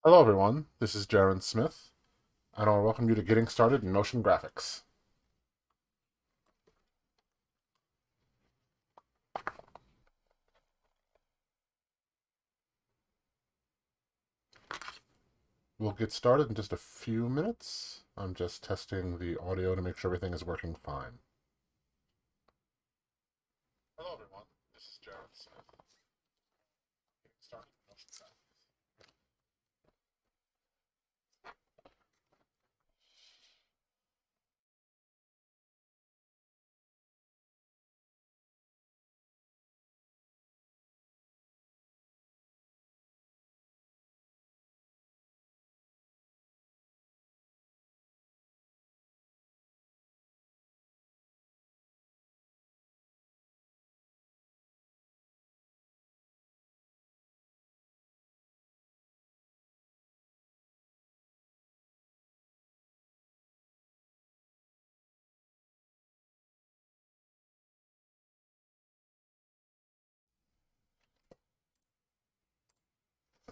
Hello everyone, this is Jaron Smith, and I want to welcome you to Getting Started in Motion Graphics. We'll get started in just a few minutes. I'm just testing the audio to make sure everything is working fine. Hello everyone, this is Jaron Smith. Getting started in Motion Graphics.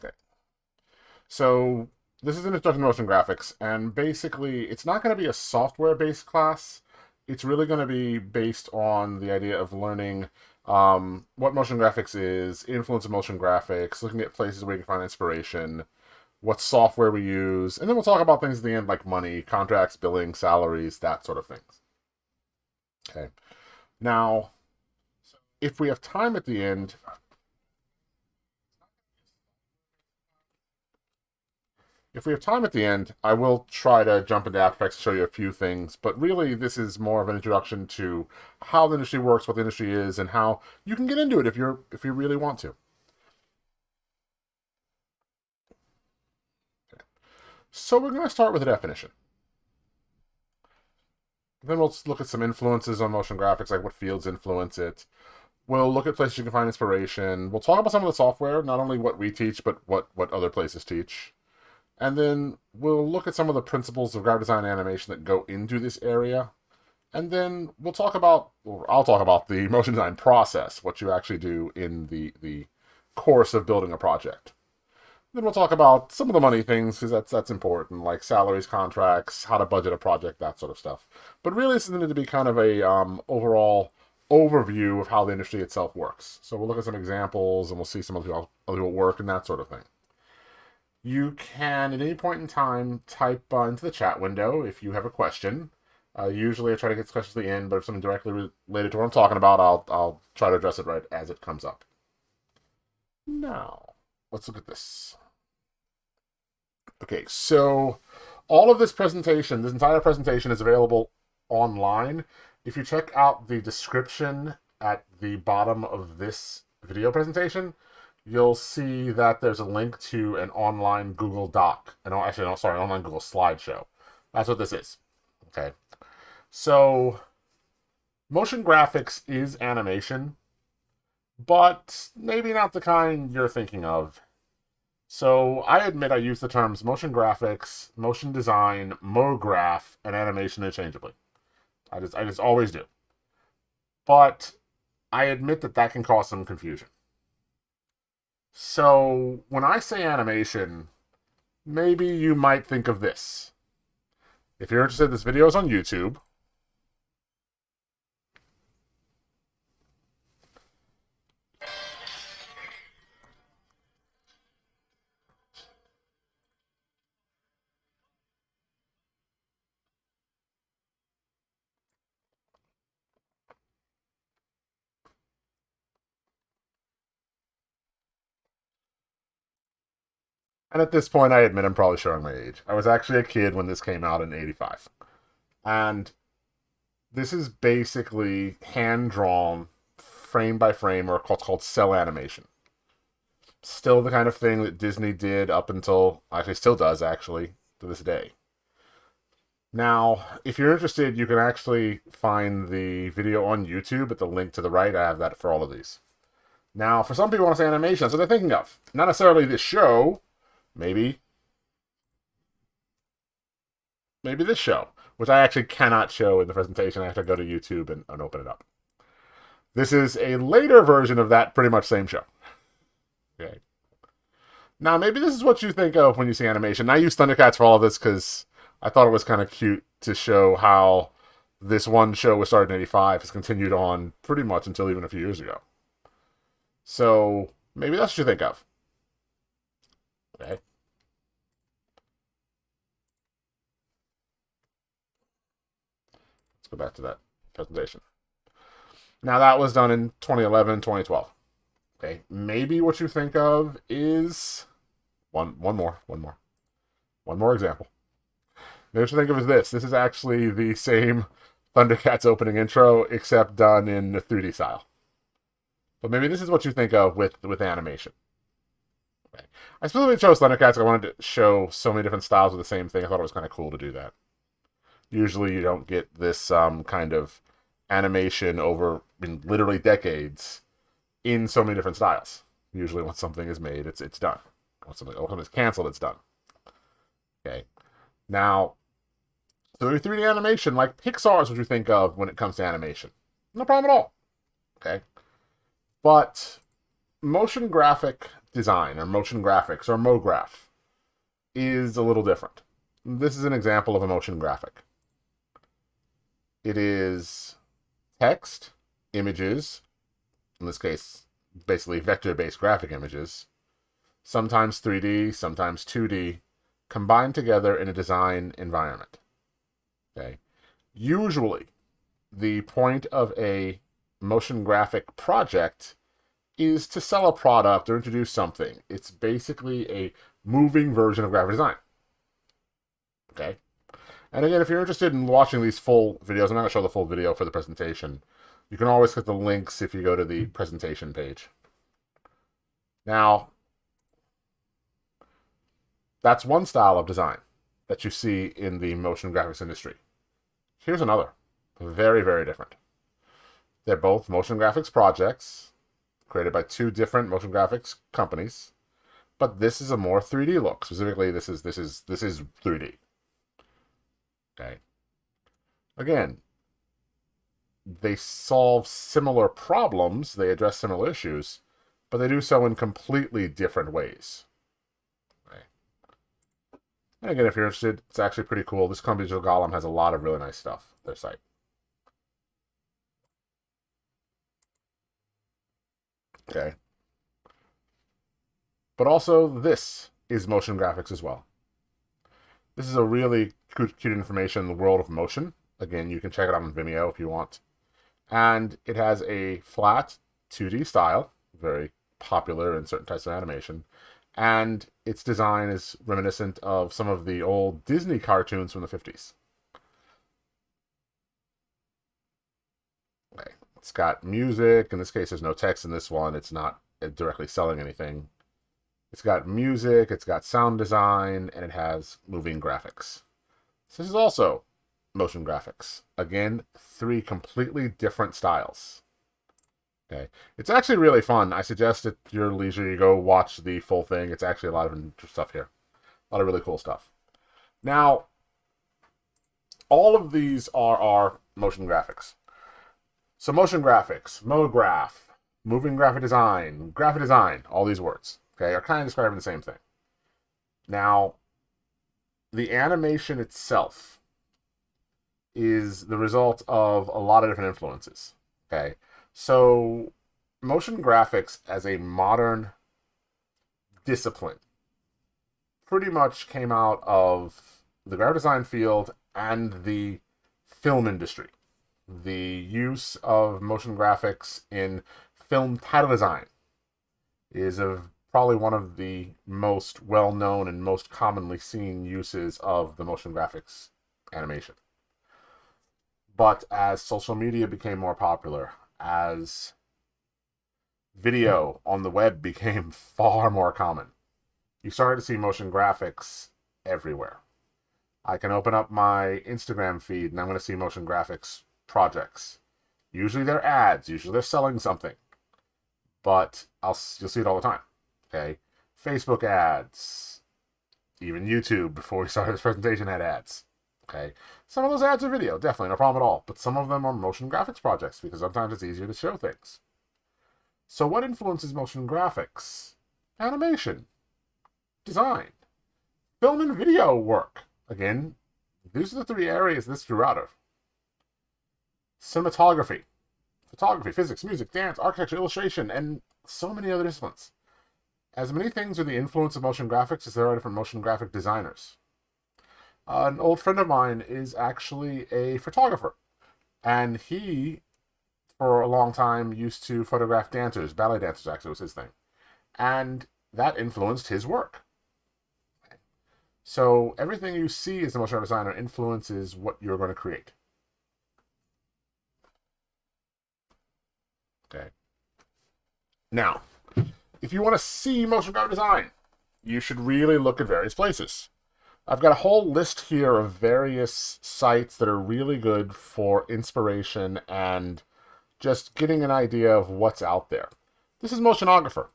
Okay, so this is an introduction to motion graphics, and basically it's not going to be a software-based class. It's really going to be based on the idea of learning what motion graphics is, influence of motion graphics, looking at places where you can find inspiration, what software we use, and then we'll talk about things at the end like money, contracts, billing, salaries, that sort of things. Okay. Now, if we have time at the end, I will try to jump into After Effects to show you a few things. But really, this is more of an introduction to how the industry works, what the industry is, and how you can get into it if you really want to. Okay. So we're going to start with a definition. Then we'll look at some influences on motion graphics, like what fields influence it. We'll look at places you can find inspiration. We'll talk about some of the software, not only what we teach, but what other places teach. And then we'll look at some of the principles of graphic design and animation that go into this area. And then we'll talk about, or I'll talk about the motion design process, what you actually do in the course of building a project. Then we'll talk about some of the money things, because that's important, like salaries, contracts, how to budget a project, that sort of stuff. But really, this is going to be kind of a overall overview of how the industry itself works. So we'll look at some examples, and we'll see some of the other people work and that sort of thing. You can, at any point in time, type into the chat window if you have a question. Usually, I try to get questions at the end, but if something directly related to what I'm talking about, I'll try to address it right as it comes up. Now, let's look at this. Okay, so all of this presentation, this entire presentation is available online. If you check out the description at the bottom of this video presentation, you'll see that there's a link to an online Google Doc. Actually, no, sorry, an online Google slideshow. That's what this is. Okay. So, motion graphics is animation, but maybe not the kind you're thinking of. So I admit I use the terms motion graphics, motion design, MoGraph, and animation interchangeably. I just always do. But I admit that can cause some confusion. So when I say animation, maybe you might think of this. If you're interested, this video is on YouTube. And at this point, I admit I'm probably showing my age. I was actually a kid when this came out in '85. And this is basically hand drawn, frame by frame, or what's called cell animation. Still the kind of thing that Disney did up until, actually, still does, actually, to this day. Now, if you're interested, you can actually find the video on YouTube at the link to the right. I have that for all of these. Now, for some people want to say animation, that's what they're thinking of. Not necessarily this show, maybe. Maybe this show, which I actually cannot show in the presentation. I have to go to YouTube and open it up. This is a later version of that pretty much same show. Okay. Now, maybe this is what you think of when you see animation. I use Thundercats for all of this because I thought it was kind of cute to show how this one show was started in '85 has continued on pretty much until even a few years ago. So maybe that's what you think of. Okay. Let's go back to that presentation. Now that was done in 2011, 2012. Okay. Maybe what you think of is one more example. Maybe what you think of is this. This is actually the same Thundercats opening intro, except done in the 3D style. But maybe this is what you think of with animation. Okay. I specifically chose Thundercats. I wanted to show so many different styles of the same thing. I thought it was kind of cool to do that. Usually you don't get this kind of animation over literally decades in so many different styles. Usually once something is made, it's done. Once something is canceled, it's done. Okay. Now, so 3D animation, like Pixar is what you think of when it comes to animation. No problem at all. Okay. But motion graphic design, or motion graphics, or MoGraph, is a little different. This is an example of a motion graphic. It is text, images, in this case, basically vector-based graphic images, sometimes 3D, sometimes 2D, combined together in a design environment. Okay. Usually, the point of a motion graphic project is to sell a product or introduce something. It's basically a moving version of graphic design. Okay. And again, if you're interested in watching these full videos, I'm not going to show the full video for the presentation. You can always click the links if you go to the presentation page. Now, that's one style of design that you see in the motion graphics industry. Here's another. Very, very different. They're both motion graphics projects created by two different motion graphics companies, but this is a more 3D look. Specifically, this is 3D. Okay. Again, they solve similar problems, they address similar issues, but they do so in completely different ways. Okay. And again, if you're interested, it's actually pretty cool. This company, Digital Golem, has a lot of really nice stuff, their site. Okay. But also, this is motion graphics as well. This is a really cute information in the world of motion. Again, you can check it out on Vimeo if you want. And it has a flat 2D style, very popular in certain types of animation. And its design is reminiscent of some of the old Disney cartoons from the 50s. Okay. It's got music. In this case, there's no text in this one. It's not directly selling anything. It's got music, it's got sound design, and it has moving graphics. So this is also motion graphics. Again, three completely different styles. Okay, it's actually really fun. I suggest at your leisure you go watch the full thing. It's actually a lot of stuff here. A lot of really cool stuff. Now, all of these are motion graphics. So motion graphics, MoGraph, moving graphic design, all these words. Okay, are kind of describing the same thing. Now, the animation itself is the result of a lot of different influences. Okay, so motion graphics as a modern discipline pretty much came out of the graphic design field and the film industry. The use of motion graphics in film title design is probably one of the most well-known and most commonly seen uses of the motion graphics animation. But as social media became more popular, as video on the web became far more common, you started to see motion graphics everywhere. I can open up my Instagram feed and I'm going to see motion graphics projects. Usually they're ads, usually they're selling something, but you'll see it all the time. Okay, Facebook ads, even YouTube before we started this presentation had ads. Okay, some of those ads are video, definitely, no problem at all, but some of them are motion graphics projects because sometimes it's easier to show things. So what influences motion graphics? Animation. design, film and video work. Again, these are the three areas this grew out of. Cinematography, photography, physics, music, dance, architecture, illustration, and so many other disciplines. As many things are the influence of motion graphics as there are different motion graphic designers. An old friend of mine is actually a photographer, and he, for a long time, used to photograph dancers. Ballet dancers actually was his thing. And that influenced his work. So everything you see as a motion designer influences what you're going to create. Okay. Now, if you want to see motion graphic design, you should really look at various places. I've got a whole list here of various sites that are really good for inspiration and just getting an idea of what's out there. This is Motionographer.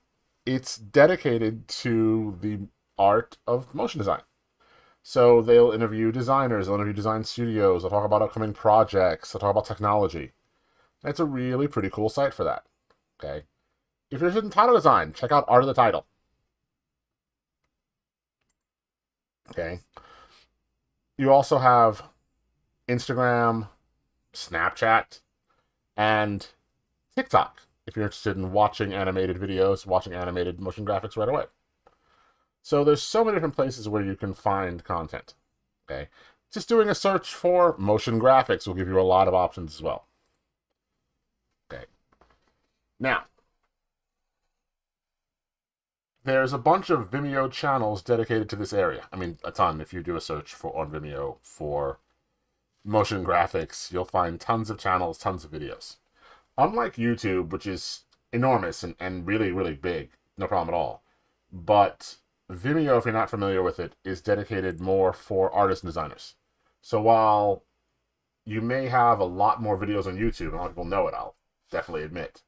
It's dedicated to the art of motion design. So they'll interview designers, they'll interview design studios, they'll talk about upcoming projects, they'll talk about technology. And it's a really pretty cool site for that. Okay. If you're interested in title design, check out Art of the Title. Okay. You also have Instagram, Snapchat, and TikTok if you're interested in watching animated videos, watching animated motion graphics right away. So there's so many different places where you can find content. Okay. Just doing a search for motion graphics will give you a lot of options as well. Okay. Now, there's a bunch of Vimeo channels dedicated to this area. I mean, a ton. If you do a search on Vimeo for motion graphics, you'll find tons of channels, tons of videos. Unlike YouTube, which is enormous and really, really big, no problem at all. But Vimeo, if you're not familiar with it, is dedicated more for artists and designers. So while you may have a lot more videos on YouTube, and a lot of people know it, I'll definitely admit,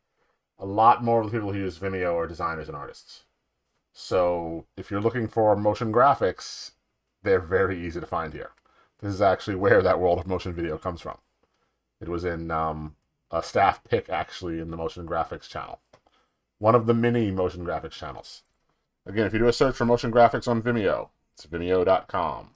a lot more of the people who use Vimeo are designers and artists. So if you're looking for motion graphics, they're very easy to find here. This is actually where that world of motion video comes from. It was in a staff pick, actually, in the motion graphics channel. One of the many motion graphics channels. Again, if you do a search for motion graphics on Vimeo, it's vimeo.com.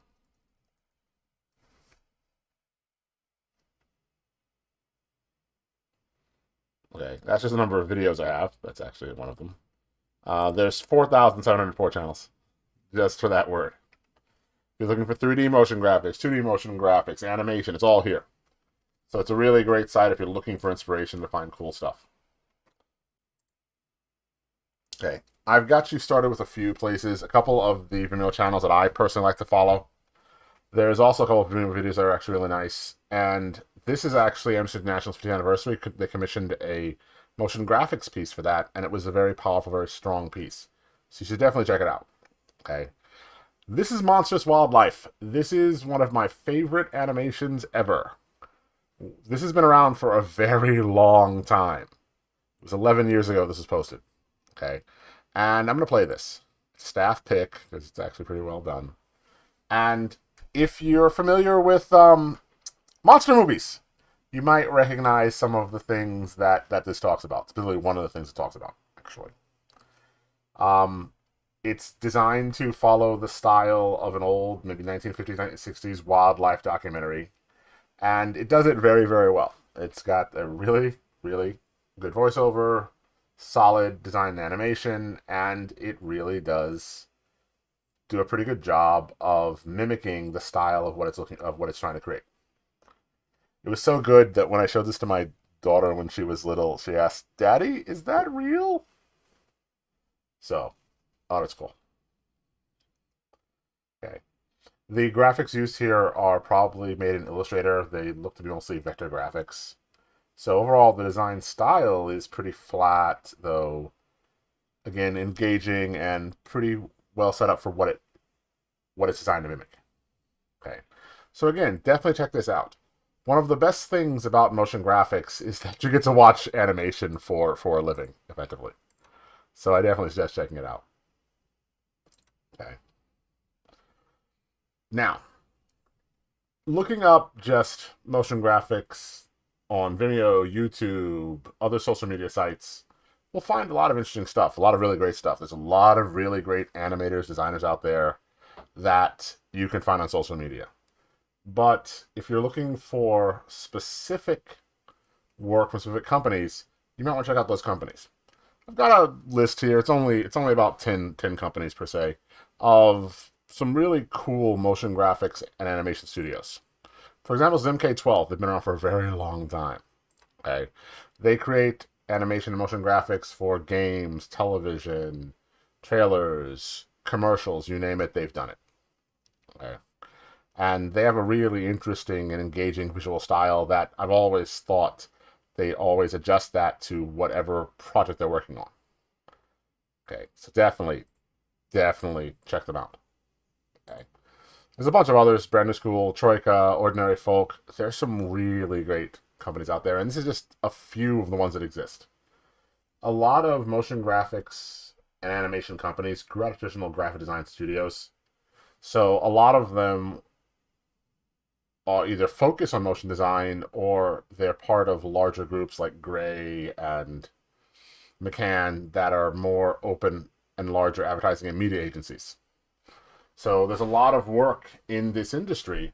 Okay, that's just the number of videos I have. That's actually one of them. There's 4,704 channels, just for that word. If you're looking for 3D motion graphics, 2D motion graphics, animation, it's all here. So it's a really great site if you're looking for inspiration to find cool stuff. Okay, I've got you started with a few places, a couple of the Vimeo channels that I personally like to follow. There's also a couple of Vimeo videos that are actually really nice, and this is actually Amsterdam National's 50th anniversary. They commissioned a motion graphics piece for that, and it was a very powerful, very strong piece. So you should definitely check it out. Okay. This is Monstrous Wildlife. This is one of my favorite animations ever. This has been around for a very long time. It was 11 years ago this was posted. Okay. And I'm going to play this. It's staff pick, because it's actually pretty well done. And if you're familiar with monster movies, you might recognize some of the things that this talks about. Specifically, one of the things it talks about, actually. It's designed to follow the style of an old, maybe 1950s, 1960s wildlife documentary. And it does it very, very well. It's got a really, really good voiceover, solid design and animation, and it really does do a pretty good job of mimicking the style of what it's trying to create. It was so good that when I showed this to my daughter when she was little, she asked, "Daddy, is that real?" So, oh, it's cool. Okay. The graphics used here are probably made in Illustrator. They look to be mostly vector graphics. So overall, the design style is pretty flat, though, again, engaging and pretty well set up for what it's designed to mimic. Okay. So again, definitely check this out. One of the best things about motion graphics is that you get to watch animation for a living, effectively. So I definitely suggest checking it out. Okay. Now, looking up just motion graphics on Vimeo, YouTube, other social media sites, we'll find a lot of interesting stuff, a lot of really great stuff. There's a lot of really great animators, designers out there that you can find on social media. But if you're looking for specific work from specific companies, you might want to check out those companies. I've got a list here. It's only about 10 companies per se of some really cool motion graphics and animation studios. For example, ZimK12. They've been around for a very long time. Okay, they create animation and motion graphics for games, television, trailers, commercials, you name it, they've done it. Okay. And they have a really interesting and engaging visual style that I've always thought they always adjust that to whatever project they're working on. Okay, so definitely check them out. Okay. There's a bunch of others, Brand New School, Troika, Ordinary Folk. There's some really great companies out there, and this is just a few of the ones that exist. A lot of motion graphics and animation companies grew out of traditional graphic design studios. So a lot of them are either focus on motion design or they're part of larger groups like Gray and McCann that are more open and larger advertising and media agencies. So there's a lot of work in this industry,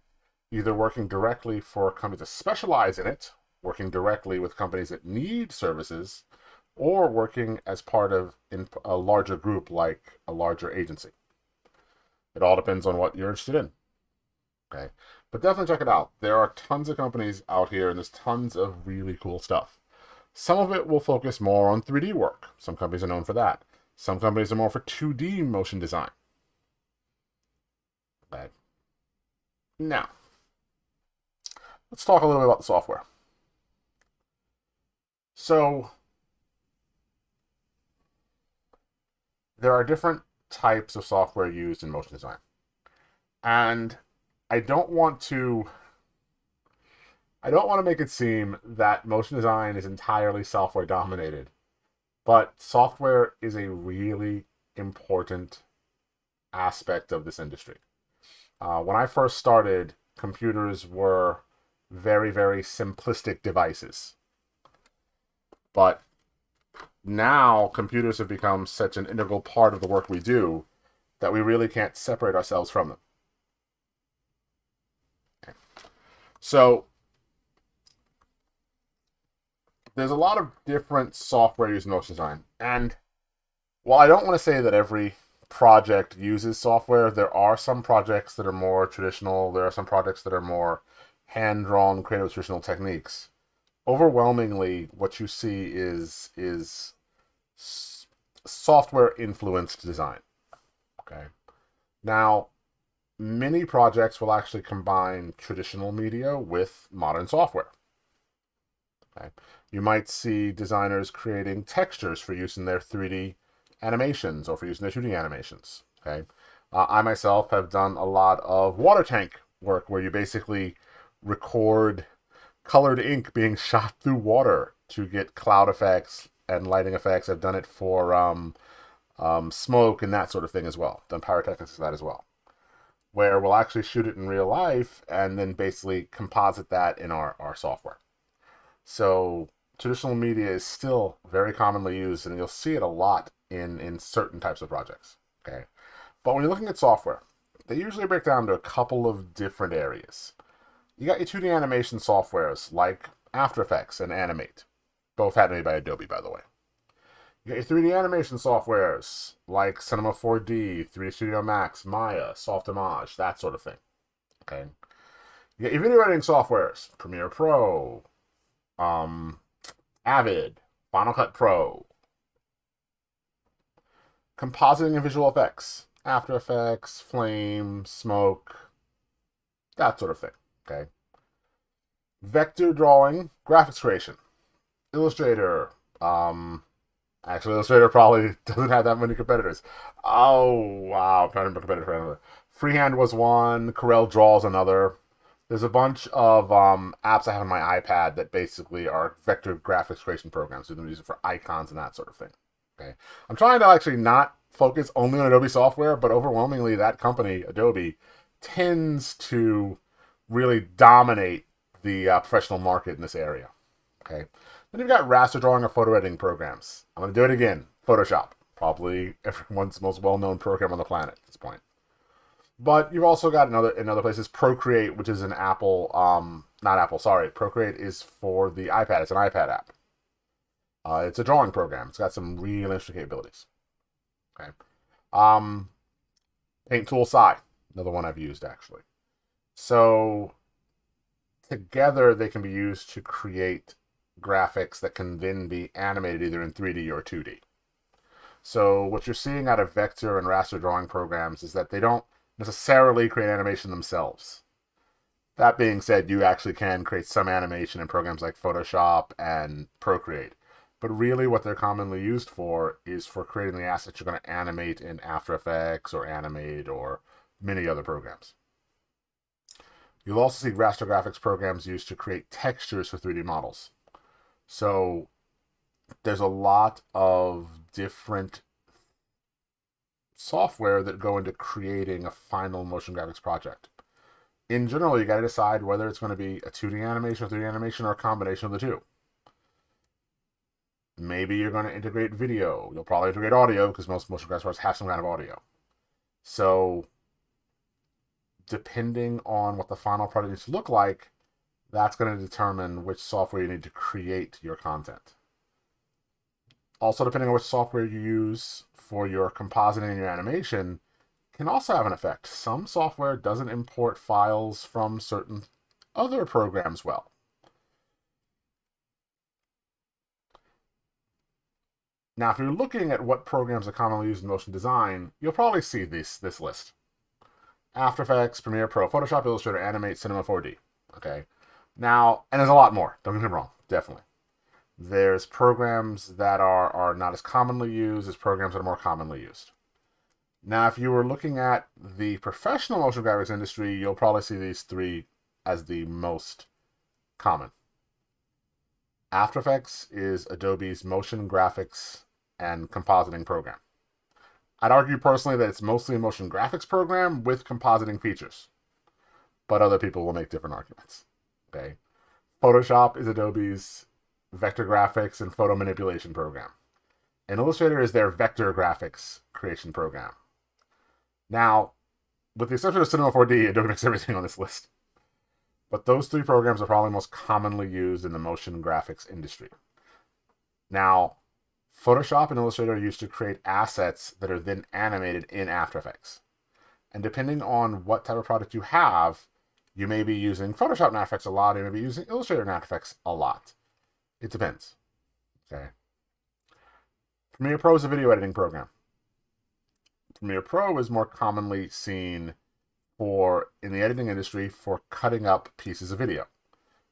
either working directly for companies that specialize in it, working directly with companies that need services, or working as part of a larger group like a larger agency. It all depends on what you're interested in. Okay, but definitely check it out. There are tons of companies out here, and there's tons of really cool stuff. Some of it will focus more on 3D work. Some companies are known for that. Some companies are more for 2D motion design. Okay. Now, let's talk a little bit about the software. So, there are different types of software used in motion design. And I don't want to make it seem that motion design is entirely software dominated, but software is a really important aspect of this industry. When I first started, computers were very, very simplistic devices. But now computers have become such an integral part of the work we do that we really can't separate ourselves from them. Okay. So there's a lot of different software used in motion design. And while I don't want to say that every project uses software, there are some projects that are more traditional. There are some projects that are more hand-drawn, creative, traditional techniques. Overwhelmingly, what you see is software-influenced design. Okay. Now, many projects will actually combine traditional media with modern software. Okay. You might see designers creating textures for use in their 3D animations or for use in their shooting animations. Okay. I myself have done a lot of water tank work where you basically record colored ink being shot through water to get cloud effects and lighting effects. I've done it for smoke and that sort of thing as well. Done pyrotechnics for that as well, where we'll actually shoot it in real life and then basically composite that in our software. So traditional media is still very commonly used, and you'll see it a lot in certain types of projects. Okay, but when you're looking at software, they usually break down to a couple of different areas. You got your 2D animation softwares like After Effects and Animate, both animated by Adobe, by the way. You got your 3D animation softwares like Cinema 4D, 3D Studio Max, Maya, Softimage, that sort of thing. Okay. You got your video editing softwares, Premiere Pro, Avid, Final Cut Pro. Compositing and visual effects, After Effects, Flame, Smoke, that sort of thing. Okay. Vector drawing, graphics creation, Illustrator. Actually, Illustrator probably doesn't have that many competitors. Oh wow, I'm trying to remember competitor for another. Freehand was one. Corel Draw is another. There's a bunch of apps I have on my iPad that basically are vector graphics creation programs. So you can use it for icons and that sort of thing. Okay. I'm trying to actually not focus only on Adobe software, but overwhelmingly that company, Adobe, tends to really dominate the professional market in this area. Okay. Then you've got raster drawing or photo editing programs. I'm going to do it again. Photoshop, probably everyone's most well-known program on the planet at this point. But you've also got in other places Procreate, which is an Apple, not Apple, sorry. Procreate is for the iPad. It's an iPad app. It's a drawing program. It's got some real interesting capabilities. Okay. Paint Tool Sci, another one I've used actually. So together they can be used to create graphics that can then be animated either in 3D or 2D. So what you're seeing out of vector and raster drawing programs is that they don't necessarily create animation themselves. That being said, you actually can create some animation in programs like Photoshop and Procreate. But really what they're commonly used for is for creating the assets you're going to animate in After Effects or Animate or many other programs. You'll also see raster graphics programs used to create textures for 3D models. So there's a lot of different software that go into creating a final motion graphics project. In general, you got to decide whether it's going to be a 2D animation or 3D animation or a combination of the two. Maybe you're going to integrate video. You'll probably integrate audio because most motion graphics projects have some kind of audio. So depending on what the final product needs to look like, that's going to determine which software you need to create your content. Also, depending on which software you use for your compositing and your animation, can also have an effect. Some software doesn't import files from certain other programs well. Now, if you're looking at what programs are commonly used in motion design, you'll probably see this list. After Effects, Premiere Pro, Photoshop, Illustrator, Animate, Cinema 4D. Okay. Now, and there's a lot more. Don't get me wrong. Definitely. There's programs that are not as commonly used as programs that are more commonly used. Now, if you were looking at the professional motion graphics industry, you'll probably see these three as the most common. After Effects is Adobe's motion graphics and compositing program. I'd argue personally that it's mostly a motion graphics program with compositing features, but other people will make different arguments. Okay. Photoshop is Adobe's vector graphics and photo manipulation program. And Illustrator is their vector graphics creation program. Now, with the exception of Cinema 4D, Adobe makes everything on this list. But those three programs are probably most commonly used in the motion graphics industry. Now, Photoshop and Illustrator are used to create assets that are then animated in After Effects. And depending on what type of product you have, you may be using Photoshop and After Effects a lot, you may be using Illustrator and After Effects a lot. It depends. Okay. Premiere Pro is a video editing program. Premiere Pro is more commonly seen in the editing industry for cutting up pieces of video.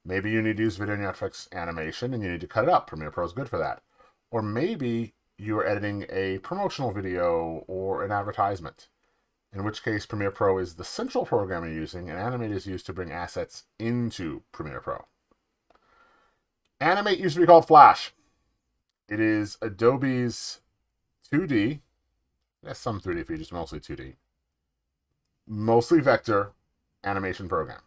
Maybe you need to use video in After Effects animation and you need to cut it up. Premiere Pro is good for that. Or maybe you're editing a promotional video or an advertisement, in which case Premiere Pro is the central program you're using, and Animate is used to bring assets into Premiere Pro. Animate used to be called Flash. It is Adobe's 2D, has some 3D features, mostly 2D, mostly vector animation program.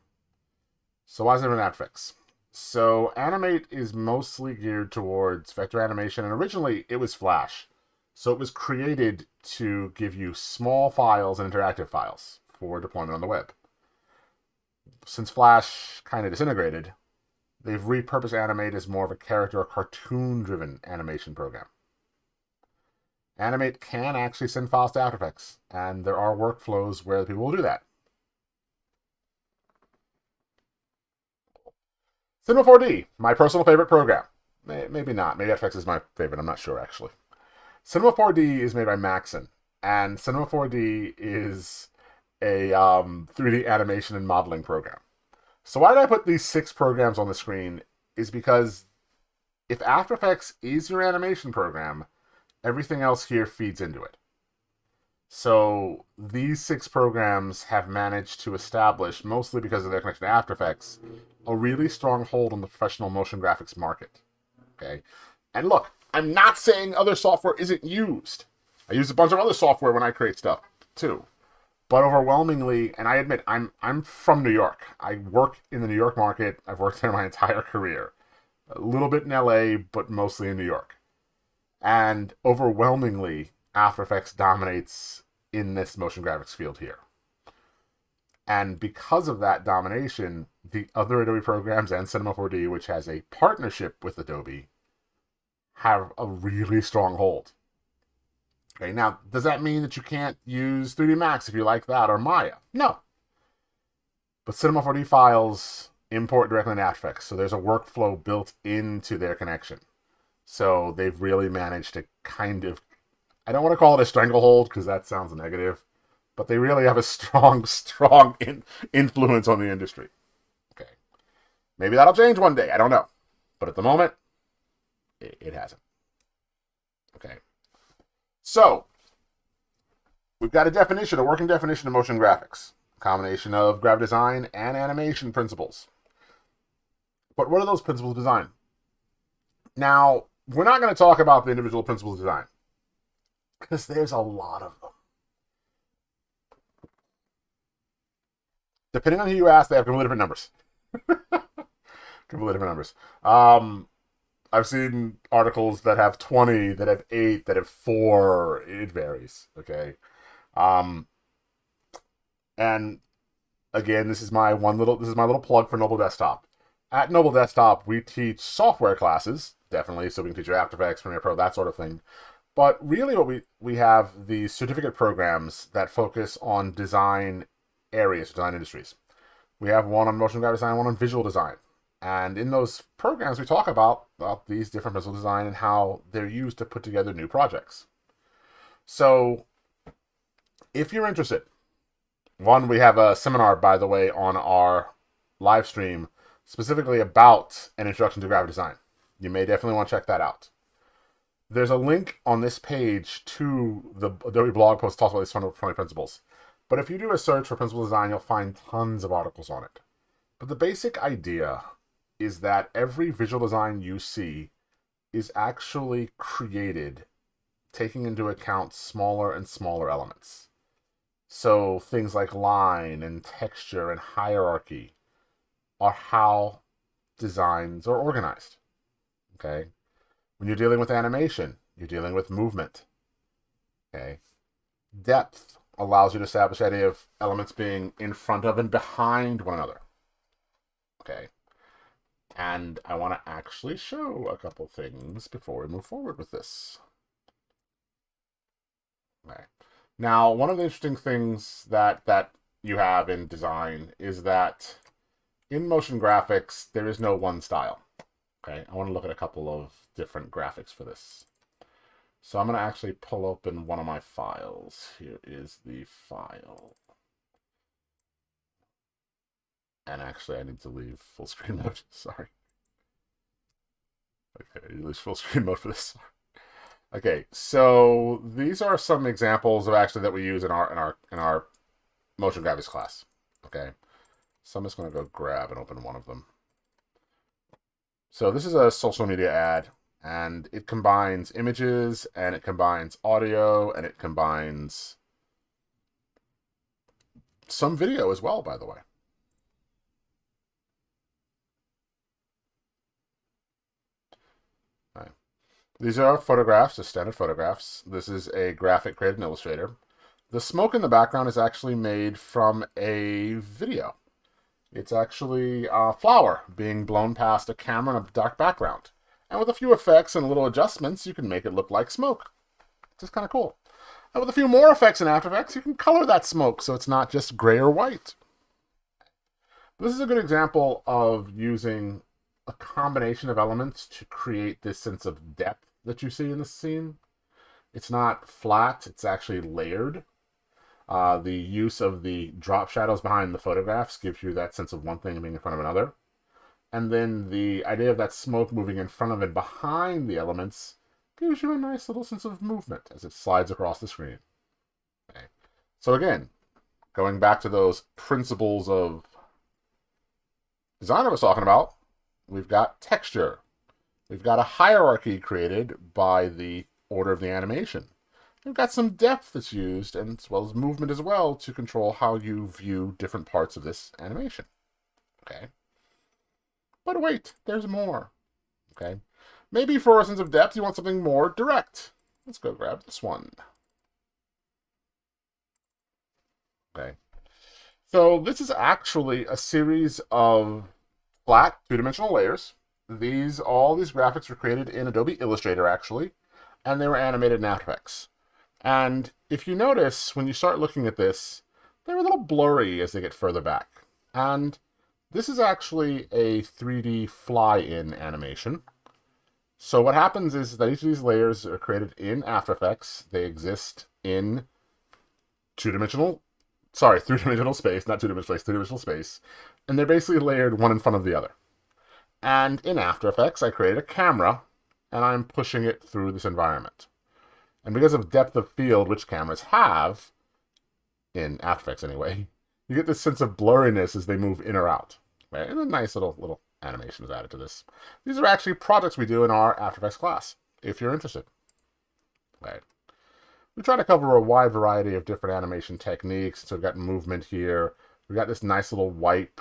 So why is it an After Effects? So Animate is mostly geared towards vector animation, and originally it was Flash. So it was created to give you small files and interactive files for deployment on the web. Since Flash kind of disintegrated, they've repurposed Animate as more of a character or cartoon-driven animation program. Animate can actually send files to After Effects, and there are workflows where people will do that. Cinema 4D, my personal favorite program. Maybe not. Maybe After Effects is my favorite. I'm not sure, actually. Cinema 4D is made by Maxon, and Cinema 4D is a 3D animation and modeling program. So why did I put these 6 programs on the screen is because if After Effects is your animation program, everything else here feeds into it. So these 6 programs have managed to establish, mostly because of their connection to After Effects, a really strong hold on the professional motion graphics market. Okay, and look, I'm not saying other software isn't used. I use a bunch of other software when I create stuff too. But overwhelmingly, and I admit, I'm from New York. I work in the New York market. I've worked there my entire career. A little bit in LA, but mostly in New York. And overwhelmingly, After Effects dominates in this motion graphics field here. And because of that domination, the other Adobe programs and Cinema 4D, which has a partnership with Adobe, have a really strong hold. Okay, now, does that mean that you can't use 3D Max if you like that, or Maya? No. But Cinema 4D files import directly into After Effects, so there's a workflow built into their connection. So they've really managed to kind of, I don't want to call it a stranglehold because that sounds negative, but they really have a strong influence on the industry. Okay. Maybe that'll change one day. I don't know. But at the moment, it hasn't. Okay. So, we've got a working definition of motion graphics. A combination of graphic design and animation principles. But what are those principles of design? Now, we're not going to talk about the individual principles of design, because there's a lot of them. Depending on who you ask, they have completely different numbers. Completely different numbers. I've seen articles that have 20, that have 8, that have 4. It varies, okay? And again, this is my little plug for Noble Desktop. At Noble Desktop, we teach software classes, definitely, so we can teach you After Effects, Premiere Pro, that sort of thing. But really what we have these certificate programs that focus on design areas, design industries. We have one on motion graphic design, one on visual design. And in those programs, we talk about these different principles of design and how they're used to put together new projects. So, if you're interested, one, we have a seminar, by the way, on our live stream, specifically about an introduction to graphic design. You may definitely want to check that out. There's a link on this page to the Adobe blog post that talks about these 20 principles. But if you do a search for principles of design, you'll find tons of articles on it. But the basic idea is that every visual design you see is actually created taking into account smaller and smaller elements. So things like line and texture and hierarchy are how designs are organized. Okay? When you're dealing with animation, you're dealing with movement. Okay? Depth allows you to establish the idea of elements being in front of and behind one another. Okay? And I want to actually show a couple things before we move forward with this. Okay. Now, one of the interesting things that you have in design is that in motion graphics, there is no one style. Okay, I want to look at a couple of different graphics for this. So I'm going to actually pull open one of my files. Here is the file. And actually, I need to leave full screen mode. Sorry. Okay, leave full screen mode for this. Okay, so these are some examples of actually that we use in our motion graphics class. Okay, so I'm just going to go grab and open one of them. So this is a social media ad, and it combines images, and it combines audio, and it combines some video as well, by the way. Right. These are photographs, just standard photographs. This is a graphic created in Illustrator. The smoke in the background is actually made from a video. It's actually flour being blown past a camera in a dark background. And with a few effects and little adjustments, you can make it look like smoke. It's just kind of cool. And with a few more effects in After Effects, you can color that smoke so it's not just gray or white. This is a good example of using a combination of elements to create this sense of depth that you see in the scene. It's not flat, it's actually layered. The use of the drop shadows behind the photographs gives you that sense of one thing being in front of another. And then the idea of that smoke moving in front of and behind the elements gives you a nice little sense of movement as it slides across the screen. Okay. So again, going back to those principles of design I was talking about, we've got texture. We've got a hierarchy created by the order of the animation. We've got some depth that's used, and as well as movement as well, to control how you view different parts of this animation. Okay? But wait, there's more. Okay. Maybe for a sense of depth, you want something more direct. Let's go grab this one. Okay. So this is actually a series of flat two-dimensional layers. All these graphics were created in Adobe Illustrator, actually, and they were animated in After Effects. And if you notice, when you start looking at this, they're a little blurry as they get further back. And this is actually a 3D fly-in animation. So what happens is that each of these layers are created in After Effects. They exist in three-dimensional space, not two-dimensional space, three-dimensional space. And they're basically layered one in front of the other. And in After Effects, I created a camera, and I'm pushing it through this environment. And because of depth of field, which cameras have, in After Effects anyway, you get this sense of blurriness as they move in or out. Right? And a nice little animation is added to this. These are actually projects we do in our After Effects class, if you're interested. Right. We try to cover a wide variety of different animation techniques. So we've got movement here. We've got this nice little wipe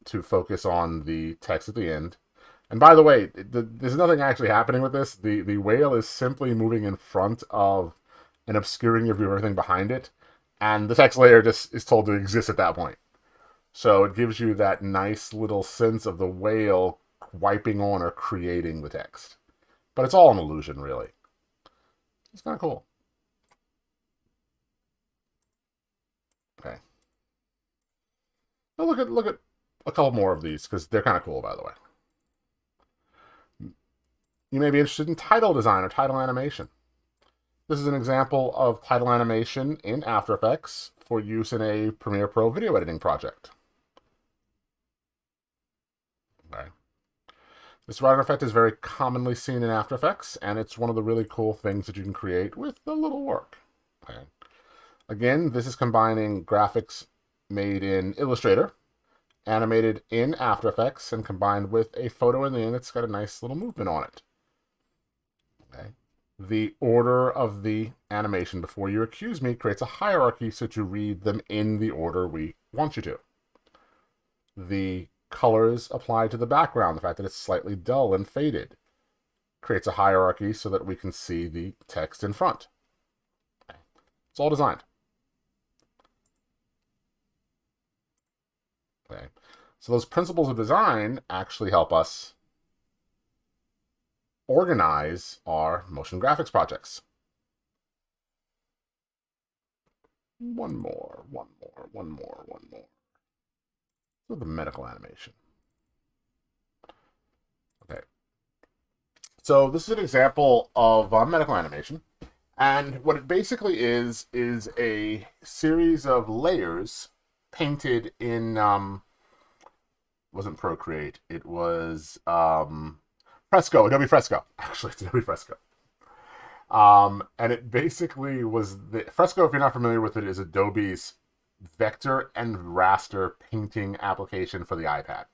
to focus on the text at the end. And by the way, there's nothing actually happening with this. The whale is simply moving in front of an obscuring of everything behind it. And the text layer just is told to exist at that point. So it gives you that nice little sense of the whale wiping on or creating the text. But it's all an illusion, really. It's kind of cool. Okay. Now look at a couple more of these, because they're kind of cool, by the way. You may be interested in title design or title animation. This is an example of title animation in After Effects for use in a Premiere Pro video editing project. Okay. This rider effect is very commonly seen in After Effects, and it's one of the really cool things that you can create with a little work. Okay. Again, this is combining graphics made in Illustrator, animated in After Effects, and combined with a photo in the end that's got a nice little movement on it. Okay. The order of the animation before you accuse me creates a hierarchy so to read them in the order we want you to. The colors applied to the background, the fact that it's slightly dull and faded, creates a hierarchy so that we can see the text in front. Okay. It's all designed. Okay. So those principles of design actually help us organize our motion graphics projects. One more. So the medical animation. Okay. So this is an example of medical animation. And what it basically is a series of layers painted in, wasn't Procreate, it was Fresco, Adobe Fresco. Actually, it's Adobe Fresco. And it basically was Fresco, if you're not familiar with it, is Adobe's vector and raster painting application for the iPad.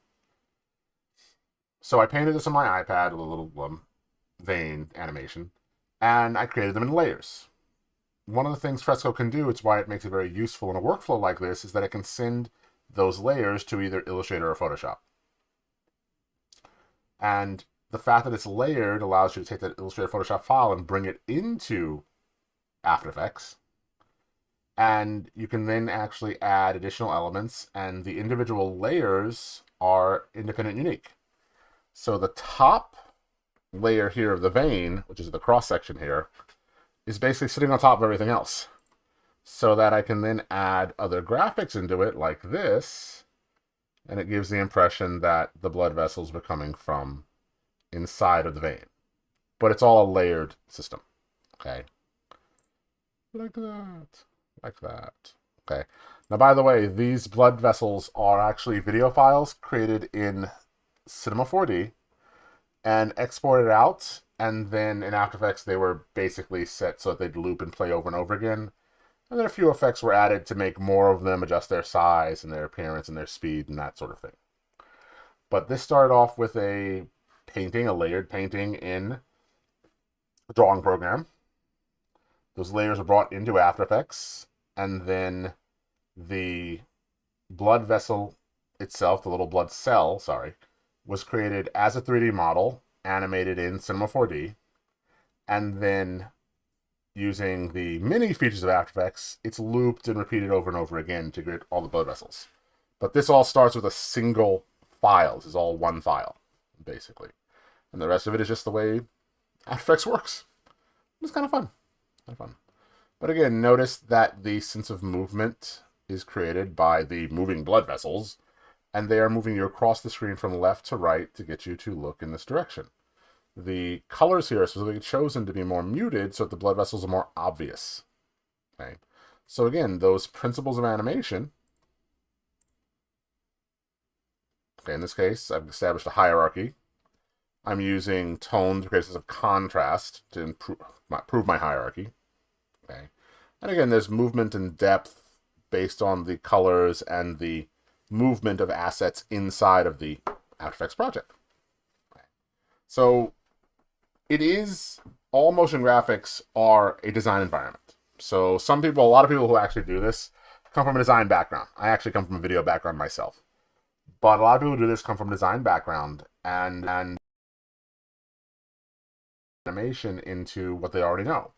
So I painted this on my iPad, a little vein animation, and I created them in layers. One of the things Fresco can do, it's why it makes it very useful in a workflow like this, is that it can send those layers to either Illustrator or Photoshop. And the fact that it's layered allows you to take that Illustrator Photoshop file and bring it into After Effects. And you can then actually add additional elements, and the individual layers are independent and unique. So the top layer here of the vein, which is the cross section here, is basically sitting on top of everything else. So that I can then add other graphics into it like this, and it gives the impression that the blood vessels are coming from inside of the vein. But it's all a layered system. Okay. Like that. Like that. Okay. Now, by the way, these blood vessels are actually video files created in Cinema 4D and exported out, and then in After Effects they were basically set so that they'd loop and play over and over again. And then a few effects were added to make more of them, adjust their size and their appearance and their speed and that sort of thing. But this started off with a layered painting in a drawing program. Those layers are brought into After Effects, and then the blood vessel itself, the little blood cell, was created as a 3D model animated in Cinema 4D, and then using the mini features of After Effects, it's looped and repeated over and over again to create all the blood vessels. But this all starts with a single file. This is all one file, basically. And the rest of it is just the way After Effects works. It's kind of fun. Kind of fun. But again, notice that the sense of movement is created by the moving blood vessels, and they are moving you across the screen from left to right to get you to look in this direction. The colors here are specifically chosen to be more muted so that the blood vessels are more obvious. Okay. So again, those principles of animation, okay, in this case, I've established a hierarchy. I'm using tone to create a sense of contrast to improve my hierarchy. Okay. And again, there's movement and depth based on the colors and the movement of assets inside of the After Effects project. Okay. So all motion graphics are a design environment. So a lot of people who actually do this come from a design background. I actually come from a video background myself. But a lot of people who do this come from a design background and animation into what they already know.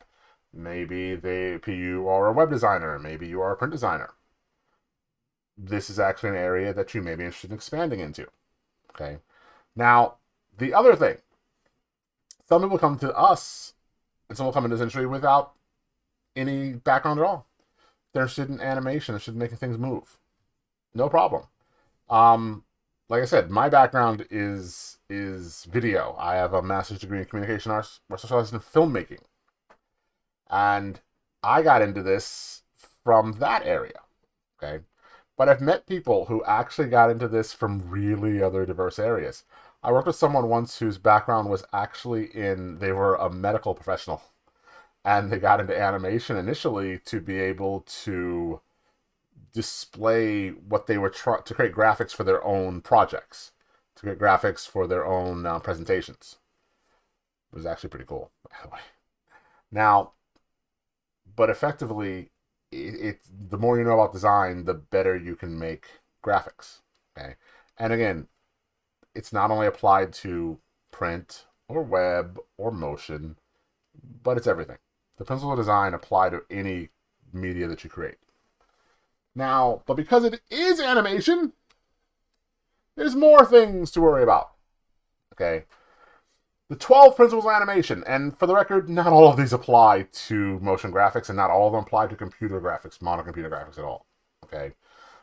Maybe you are a web designer. Maybe you are a print designer. This is actually an area that you may be interested in expanding into. Okay. Now, the other thing, some people come to us, and some will come into this industry without any background at all. They're interested in animation, they're interested in making things move. No problem. Like I said, my background is video. I have a master's degree in communication arts, specialized in filmmaking. And I got into this from that area. Okay. But I've met people who actually got into this from really other diverse areas. I worked with someone once whose background was actually they were a medical professional. And they got into animation initially to be able to display what they were to create graphics for their own projects, to create graphics for their own presentations. It was actually pretty cool, by the way. Now, but effectively, the more you know about design, the better you can make graphics. Okay, and again, it's not only applied to print or web or motion, but it's everything. The principles of design apply to any media that you create. Now, but because it is animation, there's more things to worry about. Okay. The 12 principles of animation, and for the record, not all of these apply to motion graphics, and not all of them apply to computer graphics, modern computer graphics at all. Okay.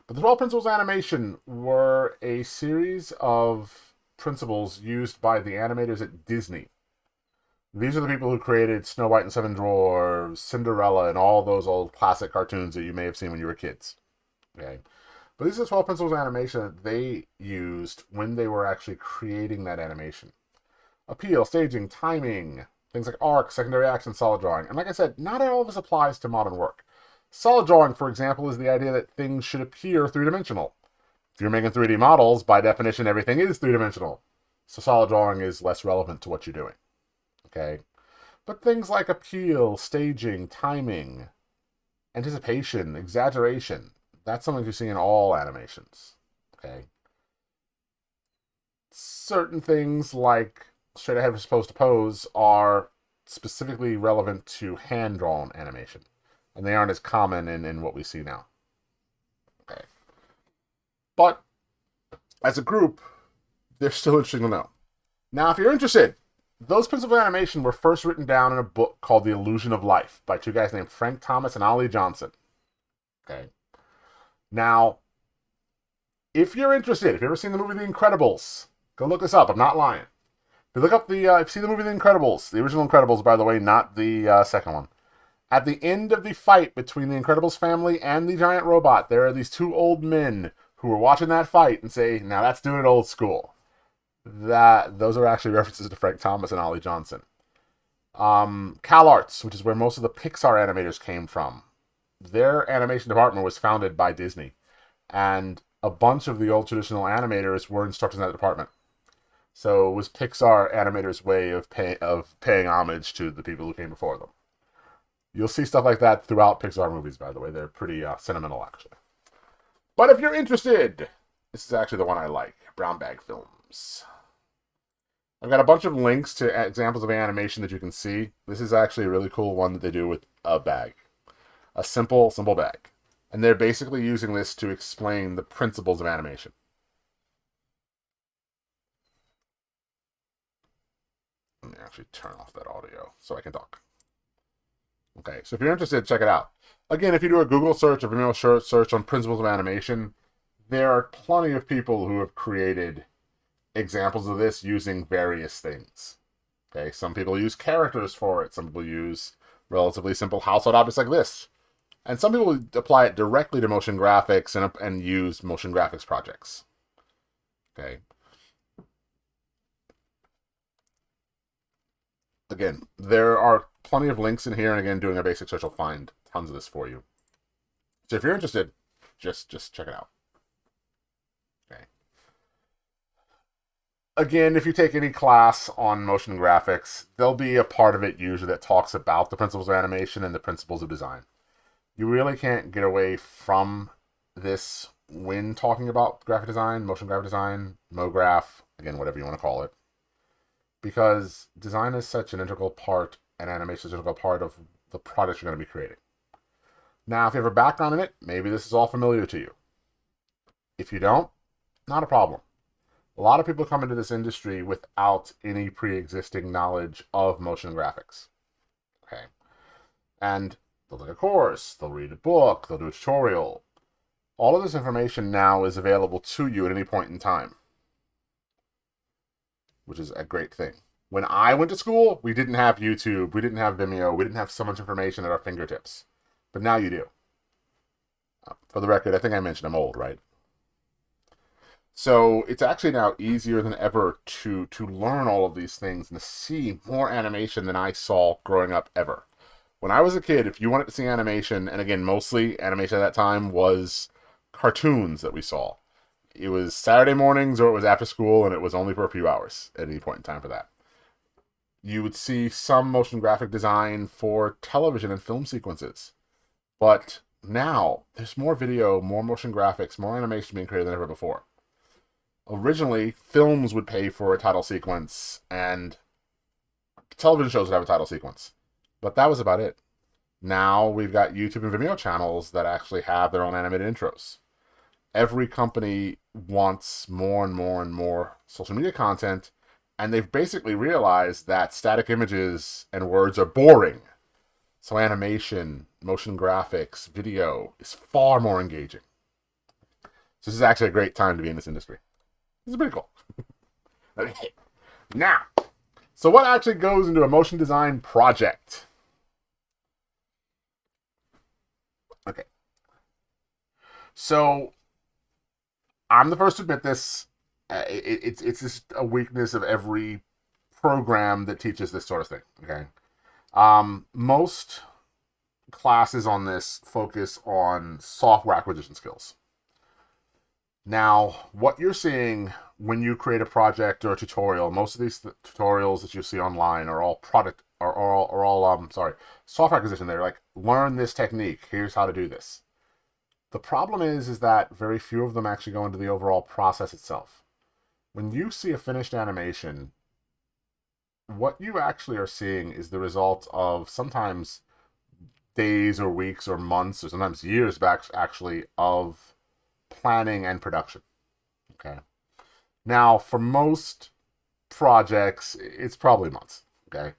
But the 12 principles of animation were a series of principles used by the animators at Disney. These are the people who created Snow White and Seven Dwarfs, Cinderella, and all those old classic cartoons that you may have seen when you were kids. Okay. But these are the 12 principles of animation that they used when they were actually creating that animation. Appeal, staging, timing, things like arc, secondary action, solid drawing. And like I said, not all of this applies to modern work. Solid drawing, for example, is the idea that things should appear three-dimensional. If you're making 3D models, by definition, everything is three-dimensional. So solid drawing is less relevant to what you're doing. Okay? But things like appeal, staging, timing, anticipation, exaggeration, that's something you see in all animations. Okay? Certain things like straight ahead versus pose to pose are specifically relevant to hand-drawn animation. And they aren't as common in what we see now. Okay. But, as a group, they're still interesting to know. Now, if you're interested, those principles of animation were first written down in a book called The Illusion of Life by two guys named Frank Thomas and Ollie Johnson. Okay. Now, if you're interested, if you've ever seen the movie The Incredibles, go look this up. I'm not lying. If you look up if you see the movie The Incredibles, the original Incredibles, by the way, not the second one. At the end of the fight between the Incredibles family and the giant robot, there are these two old men who are watching that fight and say, now that's doing it old school. Those are actually references to Frank Thomas and Ollie Johnson. CalArts, which is where most of the Pixar animators came from, their animation department was founded by Disney. And a bunch of the old traditional animators were instructors in that department. So it was Pixar animators' way of paying homage to the people who came before them. You'll see stuff like that throughout Pixar movies, by the way. They're pretty sentimental, actually. But if you're interested, this is actually the one I like. Brown Bag Films. I've got a bunch of links to examples of animation that you can see. This is actually a really cool one that they do with a bag. A simple bag. And they're basically using this to explain the principles of animation. Let me actually turn off that audio so I can talk. Okay, so if you're interested, check it out. Again, if you do a Google search or Vimeo search on principles of animation, there are plenty of people who have created examples of this using various things. Okay, some people use characters for it. Some people use relatively simple household objects like this. And some people apply it directly to motion graphics and use motion graphics projects. Okay. Again, there are plenty of links in here, and again, doing a basic search will find tons of this for you. So if you're interested, just check it out. Okay. Again, if you take any class on motion graphics, there'll be a part of it usually that talks about the principles of animation and the principles of design. You really can't get away from this when talking about graphic design, motion graphic design, MoGraph, again, whatever you want to call it. Because design is such an integral part, and animation is an integral part of the products you're going to be creating. Now, if you have a background in it, maybe this is all familiar to you. If you don't, not a problem. A lot of people come into this industry without any pre-existing knowledge of motion graphics. Okay. And they'll take a course, they'll read a book, they'll do a tutorial. All of this information now is available to you at any point in time, which is a great thing. When I went to school, we didn't have YouTube, we didn't have Vimeo, we didn't have so much information at our fingertips. But now you do. For the record, I think I mentioned I'm old, right? So it's actually now easier than ever to learn all of these things and to see more animation than I saw growing up ever. When I was a kid, if you wanted to see animation, and again, mostly animation at that time was cartoons that we saw. It was Saturday mornings or it was after school, and it was only for a few hours at any point in time for that. You would see some motion graphic design for television and film sequences. But now, there's more video, more motion graphics, more animation being created than ever before. Originally, films would pay for a title sequence, and television shows would have a title sequence. But that was about it. Now we've got YouTube and Vimeo channels that actually have their own animated intros. Every company wants more and more and more social media content, and they've basically realized that static images and words are boring. So animation, motion graphics, video is far more engaging. So this is actually a great time to be in this industry. This is pretty cool. Okay. Now, so what actually goes into a motion design project? Okay. So, I'm the first to admit this. It's just a weakness of every program that teaches this sort of thing. Okay. Most classes on this focus on software acquisition skills. Now, what you're seeing when you create a project or a tutorial, most of these tutorials that you see online are all software acquisition. They're like, learn this technique. Here's how to do this. The problem is that very few of them actually go into the overall process itself. When you see a finished animation, what you actually are seeing is the result of sometimes days or weeks or months or sometimes years back actually of planning and production. Okay. Now, for most projects, it's probably months. Okay.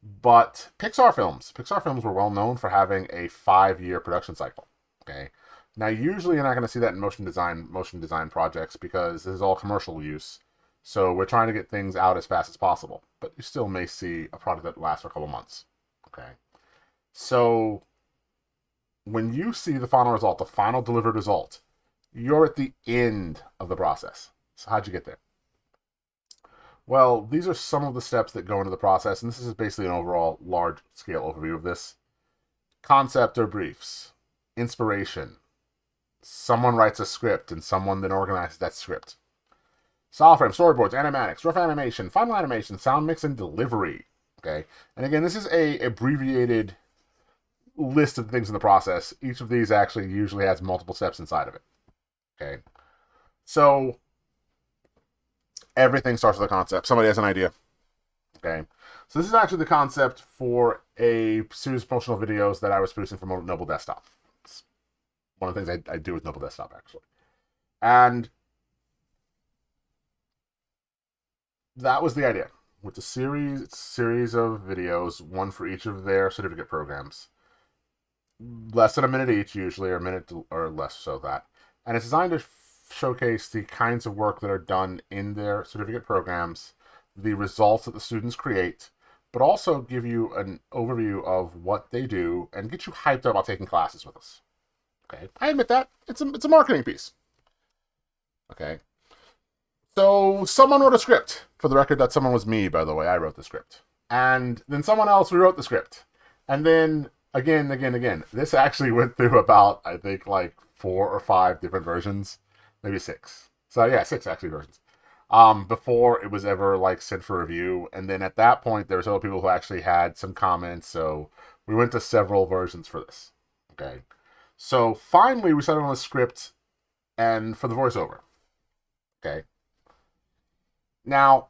But Pixar films were well known for having a 5-year production cycle. Okay. Now, usually you're not going to see that in motion design projects because this is all commercial use. So we're trying to get things out as fast as possible. But you still may see a product that lasts for a couple months. Okay. So when you see the final result, the final delivered result, you're at the end of the process. So how'd you get there? Well, these are some of the steps that go into the process, and this is basically an overall large-scale overview of this. Concept or briefs, inspiration, someone writes a script, and someone then organizes that script. Style frame, storyboards, animatics, rough animation, final animation, sound mix, and delivery. Okay, and again, this is a abbreviated list of things in the process. Each of these actually usually has multiple steps inside of it. Okay, so everything starts with a concept. Somebody has an idea. Okay, so this is actually the concept for a series of promotional videos that I was producing for Noble Desktop. It's one of the things I do with Noble Desktop, actually. And that was the idea. With the series of videos, one for each of their certificate programs. Less than a minute each, usually, or a minute or less, so that. And it's designed to showcase the kinds of work that are done in their certificate programs, the results that the students create, but also give you an overview of what they do and get you hyped up about taking classes with us. Okay, I admit that. It's a marketing piece. Okay. So someone wrote a script. For the record, that someone was me, by the way. I wrote the script. And then someone else rewrote the script. And then again. This actually went through about, I think, like 4 or 5 different versions. Maybe 6. So yeah, 6 actually versions. Before it was ever like sent for review. And then at that point, there were several people who actually had some comments. So we went to several versions for this. Okay. So finally, we settled on a script and for the voiceover. Okay. Now,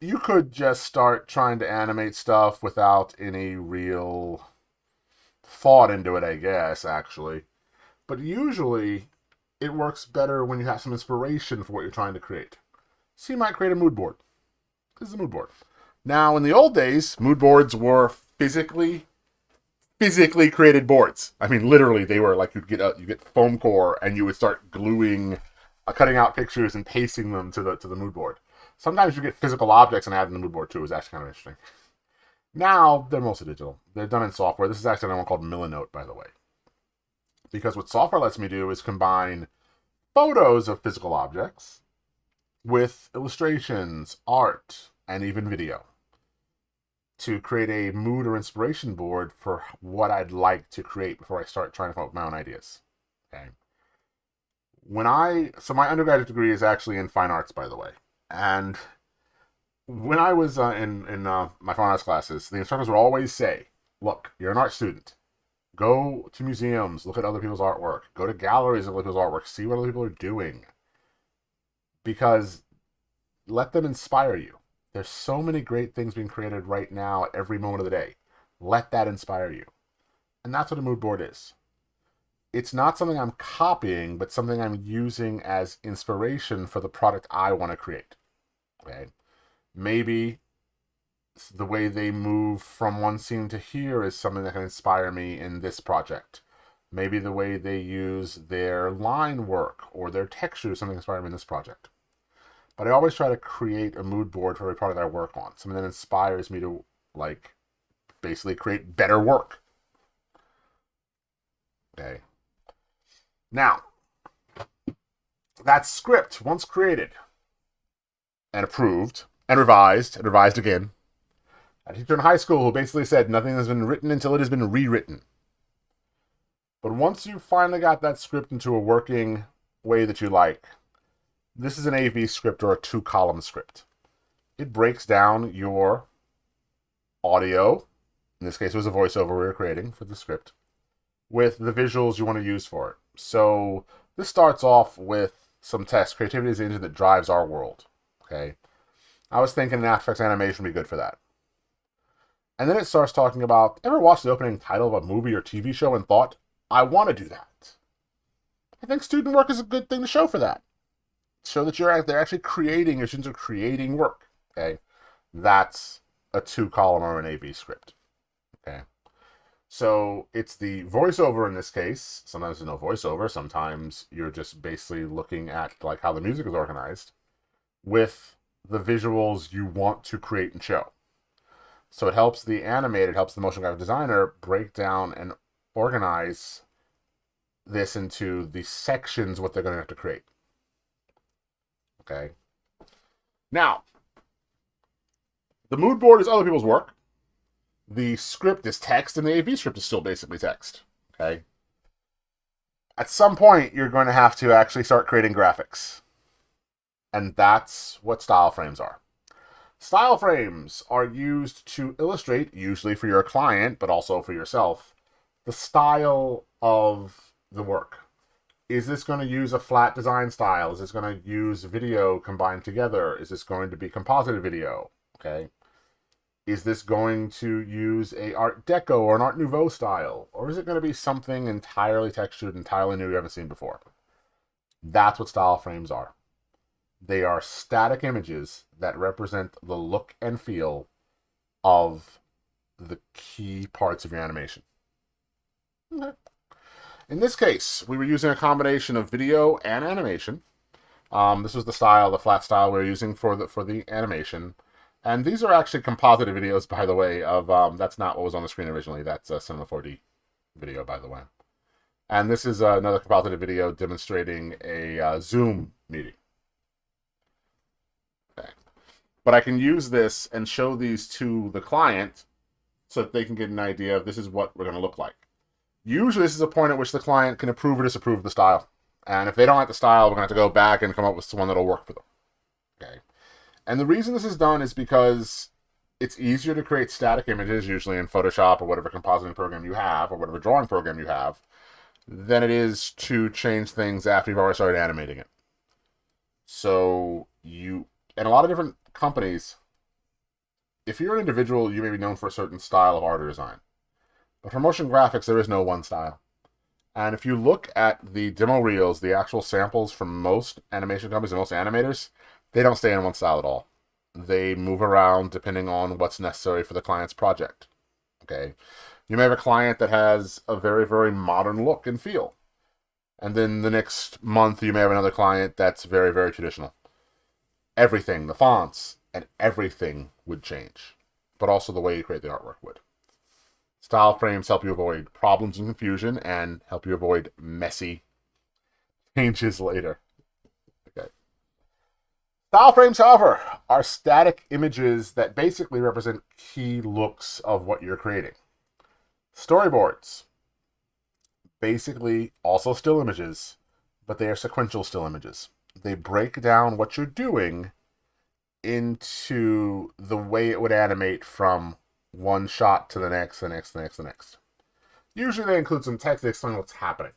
you could just start trying to animate stuff without any real thought into it, I guess, actually. But usually, it works better when you have some inspiration for what you're trying to create. So you might create a mood board. This is a mood board. Now, in the old days, mood boards were physically created boards. I mean, literally, they were like you get foam core and you would start gluing, cutting out pictures and pasting them to the mood board. Sometimes you get physical objects and add in the mood board too. It's actually kind of interesting. Now they're mostly digital. They're done in software. This is actually one called Millinote, by the way, because what software lets me do is combine photos of physical objects with illustrations, art, and even video to create a mood or inspiration board for what I'd like to create before I start trying to come up with my own ideas. Okay. So my undergraduate degree is actually in fine arts, by the way. And when I was in my fine arts classes, the instructors would always say, look, you're an art student. Go to museums, look at other people's artwork. Go to galleries and look at people's artwork. See what other people are doing. Because let them inspire you. There's so many great things being created right now at every moment of the day. Let that inspire you. And that's what a mood board is. It's not something I'm copying, but something I'm using as inspiration for the product I want to create. Okay? Maybe the way they move from one scene to here is something that can inspire me in this project. Maybe the way they use their line work or their texture is something that inspires me in this project. But I always try to create a mood board for every product I work on. Something that inspires me to, like, basically create better work. Okay. Now, that script, once created and approved and revised again, a teacher in high school who basically said nothing has been written until it has been rewritten. But once you finally got that script into a working way that you like, this is an AV script or a 2-column script. It breaks down your audio, in this case it was a voiceover we were creating for the script, with the visuals you want to use for it. So this starts off with some text. Creativity is the engine that drives our world. Okay, I was thinking After Effects animation would be good for that. And then it starts talking about, ever watched the opening title of a movie or TV show and thought, I want to do that? I think student work is a good thing to show for that. Show that they're actually creating, your students are creating work. Okay, that's a 2-column or an AV script. Okay. So it's the voiceover in this case. Sometimes there's no voiceover. Sometimes you're just basically looking at like how the music is organized with the visuals you want to create and show. So it helps the animator, it helps the motion graphic designer break down and organize this into the sections what they're going to have to create. Okay. Now, the mood board is other people's work. The script is text, and the AV script is still basically text. Okay. At some point, you're going to have to actually start creating graphics. And that's what style frames are. Style frames are used to illustrate, usually for your client, but also for yourself, the style of the work. Is this going to use a flat design style? Is this going to use video combined together? Is this going to be composited video? Okay. Is this going to use a Art Deco or an Art Nouveau style? Or is it going to be something entirely textured, entirely new you haven't seen before? That's what style frames are. They are static images that represent the look and feel of the key parts of your animation. Okay. In this case, we were using a combination of video and animation. This was the style, the flat style we were using for the animation. And these are actually composited videos, by the way, of that's not what was on the screen originally. That's a Cinema 4D video, by the way. And this is another composited video demonstrating a Zoom meeting. Okay. But I can use this and show these to the client so that they can get an idea of this is what we're going to look like. Usually this is a point at which the client can approve or disapprove the style. And if they don't like the style, we're going to have to go back and come up with one that'll work for them. Okay. And the reason this is done is because it's easier to create static images, usually in Photoshop or whatever compositing program you have, or whatever drawing program you have, than it is to change things after you've already started animating it. So in a lot of different companies, if you're an individual, you may be known for a certain style of art or design. But for motion graphics, there is no one style. And if you look at the demo reels, the actual samples from most animation companies and most animators, they don't stay in one style at all. They move around depending on what's necessary for the client's project. Okay, you may have a client that has a very, very modern look and feel. And then the next month, you may have another client that's very, very traditional. Everything, the fonts, and everything would change. But also the way you create the artwork would. Style frames help you avoid problems and confusion and help you avoid messy changes later. Okay. Style frames, however, are static images that basically represent key looks of what you're creating. Storyboards, basically also still images, but they are sequential still images. They break down what you're doing into the way it would animate from one shot to the next, the next, the next, the next. Usually they include some text to explain what's happening.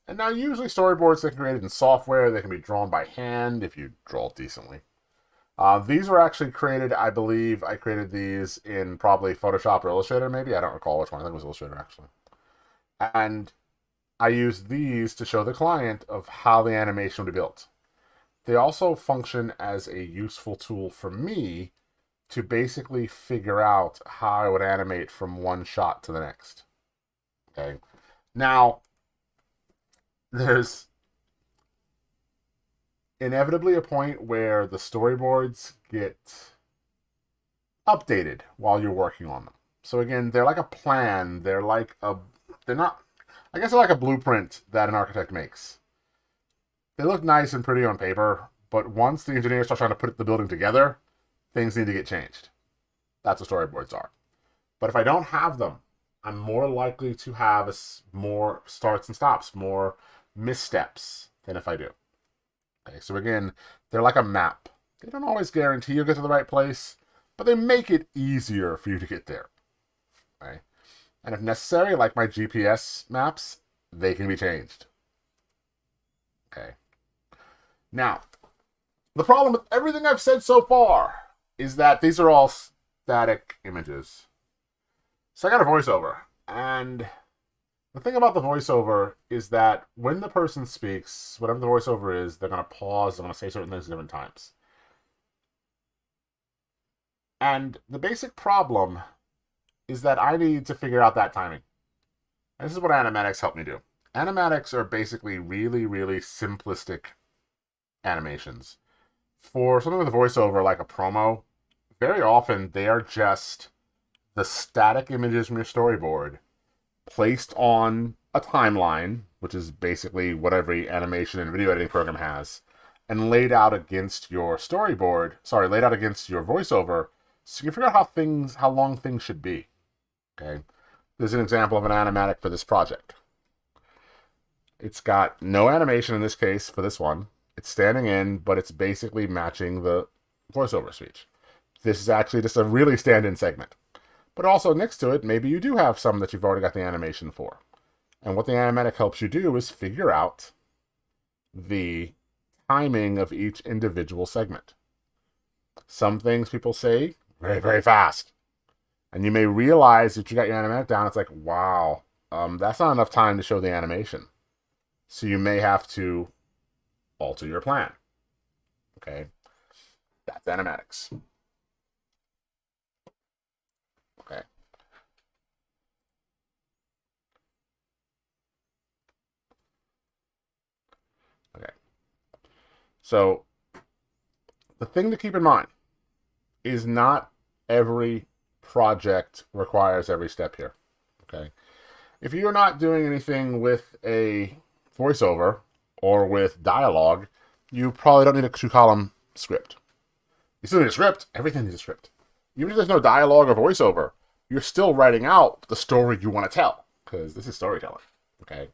And now usually storyboards that are created in software, they can be drawn by hand if you draw decently. These were actually created, I believe, I created these in probably Photoshop or Illustrator maybe. I don't recall which one. I think it was Illustrator actually. And I used these to show the client of how the animation would be built. They also function as a useful tool for me to basically figure out how I would animate from one shot to the next. Okay. Now, there's inevitably a point where the storyboards get updated while you're working on them. So again, they're like a plan. They're not, I guess they're like a blueprint that an architect makes. They look nice and pretty on paper, but once the engineers start trying to put the building together, things need to get changed. That's what storyboards are. But if I don't have them, I'm more likely to have more starts and stops, more missteps than if I do. Okay, so again, they're like a map. They don't always guarantee you'll get to the right place, but they make it easier for you to get there. Okay? And if necessary, like my GPS maps, they can be changed. Okay. Now, the problem with everything I've said so far is that these are all static images. So I got a voiceover, and the thing about the voiceover is that when the person speaks, whatever the voiceover is, they're going to pause, they're going to say certain things at different times. And the basic problem is that I need to figure out that timing. And this is what animatics help me do. Animatics are basically really, really simplistic animations. For something with a voiceover like a promo, very often they are just the static images from your storyboard placed on a timeline, which is basically what every animation and video editing program has, and laid out against your laid out against your voiceover, so you can figure out how long things should be. Okay, there's an example of an animatic for this project. It's got no animation in this case for this one. It's standing in, but it's basically matching the voiceover speech. This is actually just a really stand-in segment. But also next to it, maybe you do have some that you've already got the animation for. And what the animatic helps you do is figure out the timing of each individual segment. Some things people say very, very fast. And you may realize that you got your animatic down, it's like, wow, that's not enough time to show the animation. So you may have to alter your plan. Okay? That's animatics. Okay. Okay. So the thing to keep in mind is not every project requires every step here. Okay. If you're not doing anything with a voiceover or with dialogue, you probably don't need a 2-column script. You still need a script. Everything needs a script. Even if there's no dialogue or voiceover, you're still writing out the story you want to tell, because this is storytelling. Okay.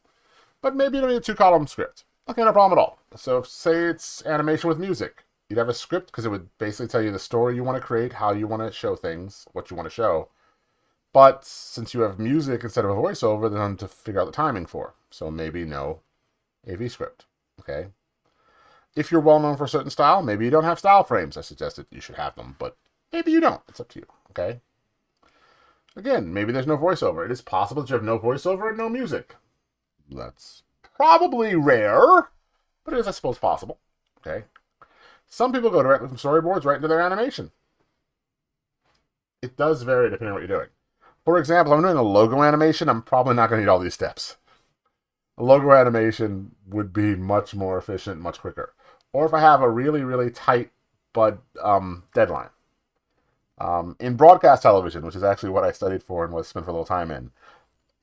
But maybe you don't need a 2-column script. Okay, no problem at all. So say it's animation with music. You'd have a script because it would basically tell you the story you want to create, how you want to show things, what you want to show. But since you have music instead of a voiceover, then I'm to figure out the timing for. So maybe no AV script. Okay. If you're well known for a certain style, maybe you don't have style frames. I suggested you should have them, but maybe you don't. It's up to you. Okay. Again, maybe there's no voiceover. It is possible that you have no voiceover and no music. That's probably rare, but it is, I suppose, possible. Okay. Some people go directly from storyboards right into their animation. It does vary depending on what you're doing. For example, if I'm doing a logo animation, I'm probably not going to need all these steps. A logo animation would be much more efficient, much quicker. Or if I have a really, really tight but deadline. In broadcast television, which is actually what I studied for and was spent for a little time in,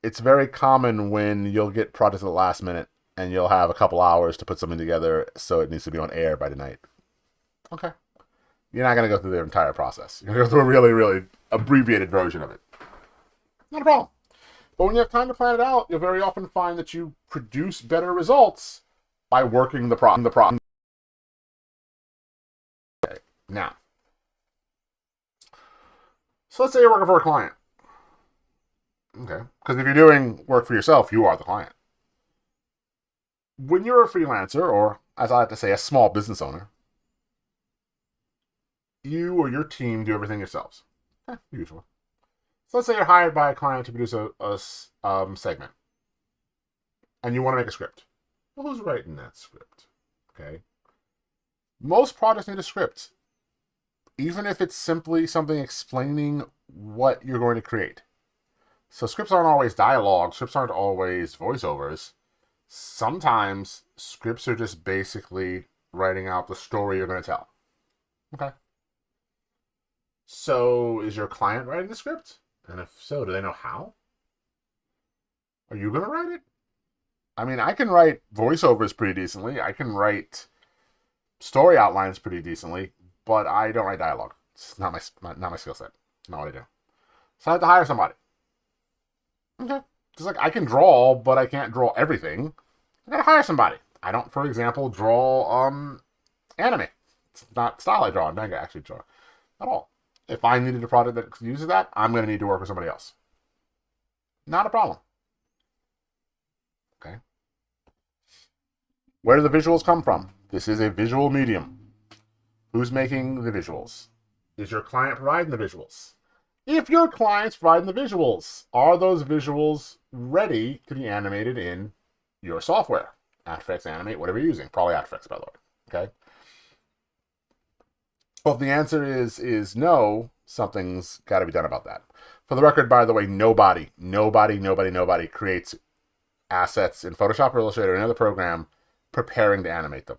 it's very common when you'll get projects at the last minute and you'll have a couple hours to put something together so it needs to be on air by tonight. Okay. You're not going to go through the entire process. You're going to go through a really, really abbreviated version of it. Not a problem. But when you have time to plan it out, you'll very often find that you produce better results by working the problem. Okay. Now, so let's say you're working for a client. Okay. Because if you're doing work for yourself, you are the client. When you're a freelancer, or as I like to say, a small business owner, you or your team do everything yourselves. Usually. So let's say you're hired by a client to produce a segment. And you want to make a script. Well, who's writing that script? Okay. Most projects need a script. Even if it's simply something explaining what you're going to create. So scripts aren't always dialogue. Scripts aren't always voiceovers. Sometimes scripts are just basically writing out the story you're going to tell. Okay. So is your client writing the script? And if so, do they know how? Are you going to write it? I mean, I can write voiceovers pretty decently. I can write story outlines pretty decently, but I don't write dialogue. It's not my skill set. Not what I do. So I have to hire somebody. Okay. Just like I can draw, but I can't draw everything. I gotta hire somebody. I don't, for example, draw anime. It's not style I draw. I'm not gonna actually draw at all. If I needed a product that uses that, I'm gonna need to work with somebody else. Not a problem. Okay. Where do the visuals come from? This is a visual medium. Who's making the visuals? Is your client providing the visuals? If your client's providing the visuals, are those visuals ready to be animated in your software? After Effects, Animate, whatever you're using. Probably After Effects, by the way. Okay? Well, if the answer is no, something's got to be done about that. For the record, by the way, nobody creates assets in Photoshop or Illustrator or any other program preparing to animate them.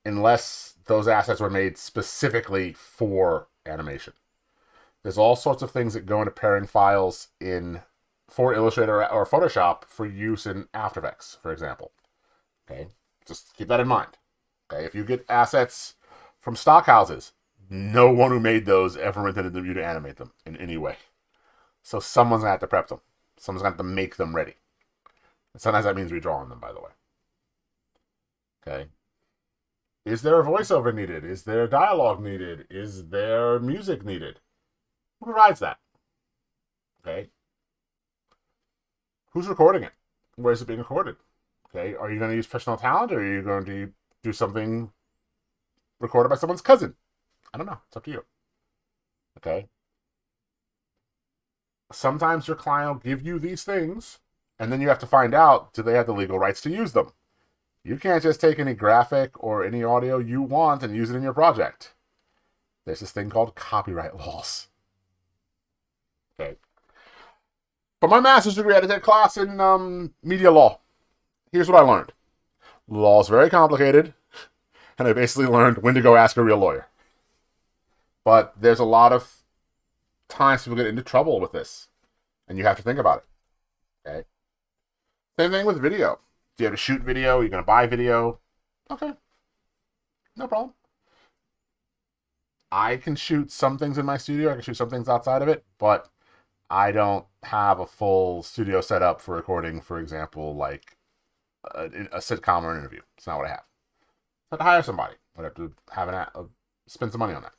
Unless those assets were made specifically for animation. There's all sorts of things that go into pairing files for Illustrator or Photoshop for use in After Effects, for example. Okay, just keep that in mind. Okay, if you get assets from stock houses, no one who made those ever intended you to animate them in any way. So someone's gonna have to prep them. Someone's gonna have to make them ready. And sometimes that means redrawing them, by the way. Okay. Is there a voiceover needed? Is there dialogue needed? Is there music needed? Who provides that? Okay. Who's recording it? Where is it being recorded? Okay, are you going to use professional talent, or are you going to do something recorded by someone's cousin? I don't know. It's up to you. Okay. Sometimes your client will give you these things, and then you have to find out, do they have the legal rights to use them? You can't just take any graphic or any audio you want and use it in your project. There's this thing called copyright laws. Okay. For my master's degree, I had to take a class in media law. Here's what I learned. Law is very complicated, and I basically learned when to go ask a real lawyer. But there's a lot of times people get into trouble with this, and you have to think about it. Okay. Same thing with video. Do you have to shoot video? You're going to buy video? Okay. No problem. I can shoot some things in my studio. I can shoot some things outside of it, but I don't have a full studio set up for recording, for example, like a sitcom or an interview. It's not what I have. I have to hire somebody. I'd have to have spend some money on that.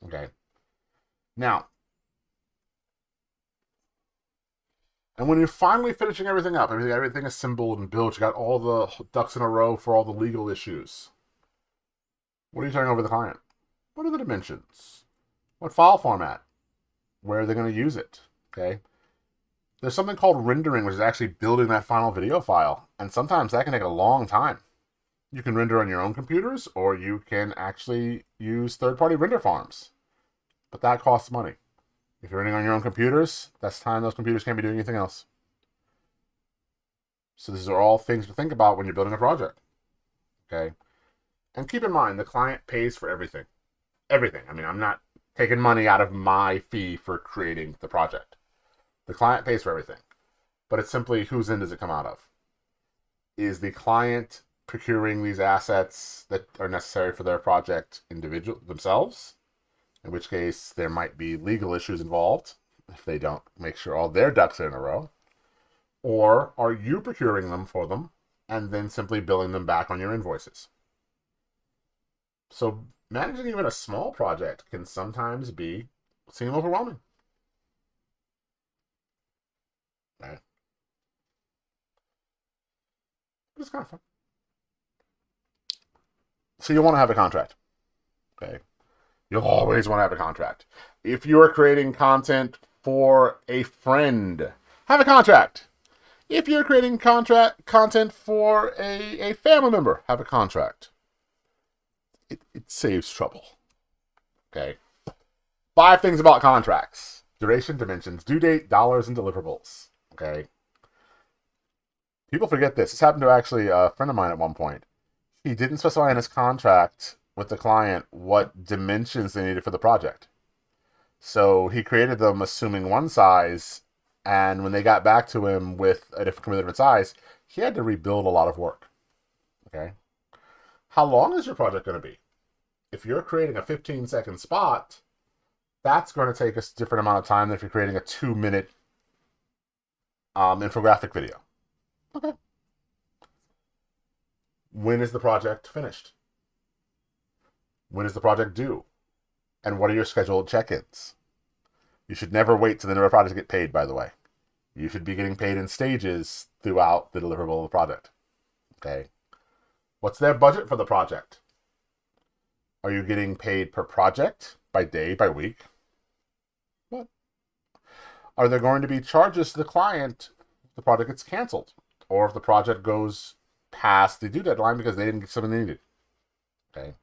Okay. Now, and when you're finally finishing everything up, everything assembled and built, you got all the ducks in a row for all the legal issues. What are you turning over to the client? What are the dimensions? What file format? Where are they going to use it? Okay. There's something called rendering, which is actually building that final video file. And sometimes that can take a long time. You can render on your own computers, or you can actually use third-party render farms. But that costs money. If you're rendering on your own computers, that's time those computers can't be doing anything else. So these are all things to think about when you're building a project. Okay. And keep in mind, the client pays for everything. Everything. I mean, I'm not taking money out of my fee for creating the project. The client pays for everything. But it's simply, whose end does it come out of? Is the client procuring these assets that are necessary for their project themselves? In which case, there might be legal issues involved if they don't make sure all their ducks are in a row. Or are you procuring them for them and then simply billing them back on your invoices? So managing even a small project can sometimes seem overwhelming. Right? But it's kind of fun. So you want to have a contract. Okay. You'll always want to have a contract. If you are creating content for a friend, have a contract. If you're creating content for a family member, have a contract. It saves trouble. Okay. 5 things about contracts. Duration, dimensions, due date, dollars, and deliverables. Okay. People forget this. This happened to actually a friend of mine at one point. He didn't specify in his contract with the client what dimensions they needed for the project. So he created them assuming one size, and when they got back to him with a different size, he had to rebuild a lot of work. Okay. How long is your project going to be? If you're creating a 15-second spot, that's going to take a different amount of time than if you're creating a 2-minute infographic video. Okay. When is the project finished? When is the project due? And what are your scheduled check-ins? You should never wait till the end of a project to get paid, by the way. You should be getting paid in stages throughout the deliverable of the project. Okay. What's their budget for the project? Are you getting paid per project? By day? By week? What? Are there going to be charges to the client if the project gets canceled? Or if the project goes past the due deadline because they didn't get something they needed? Okay.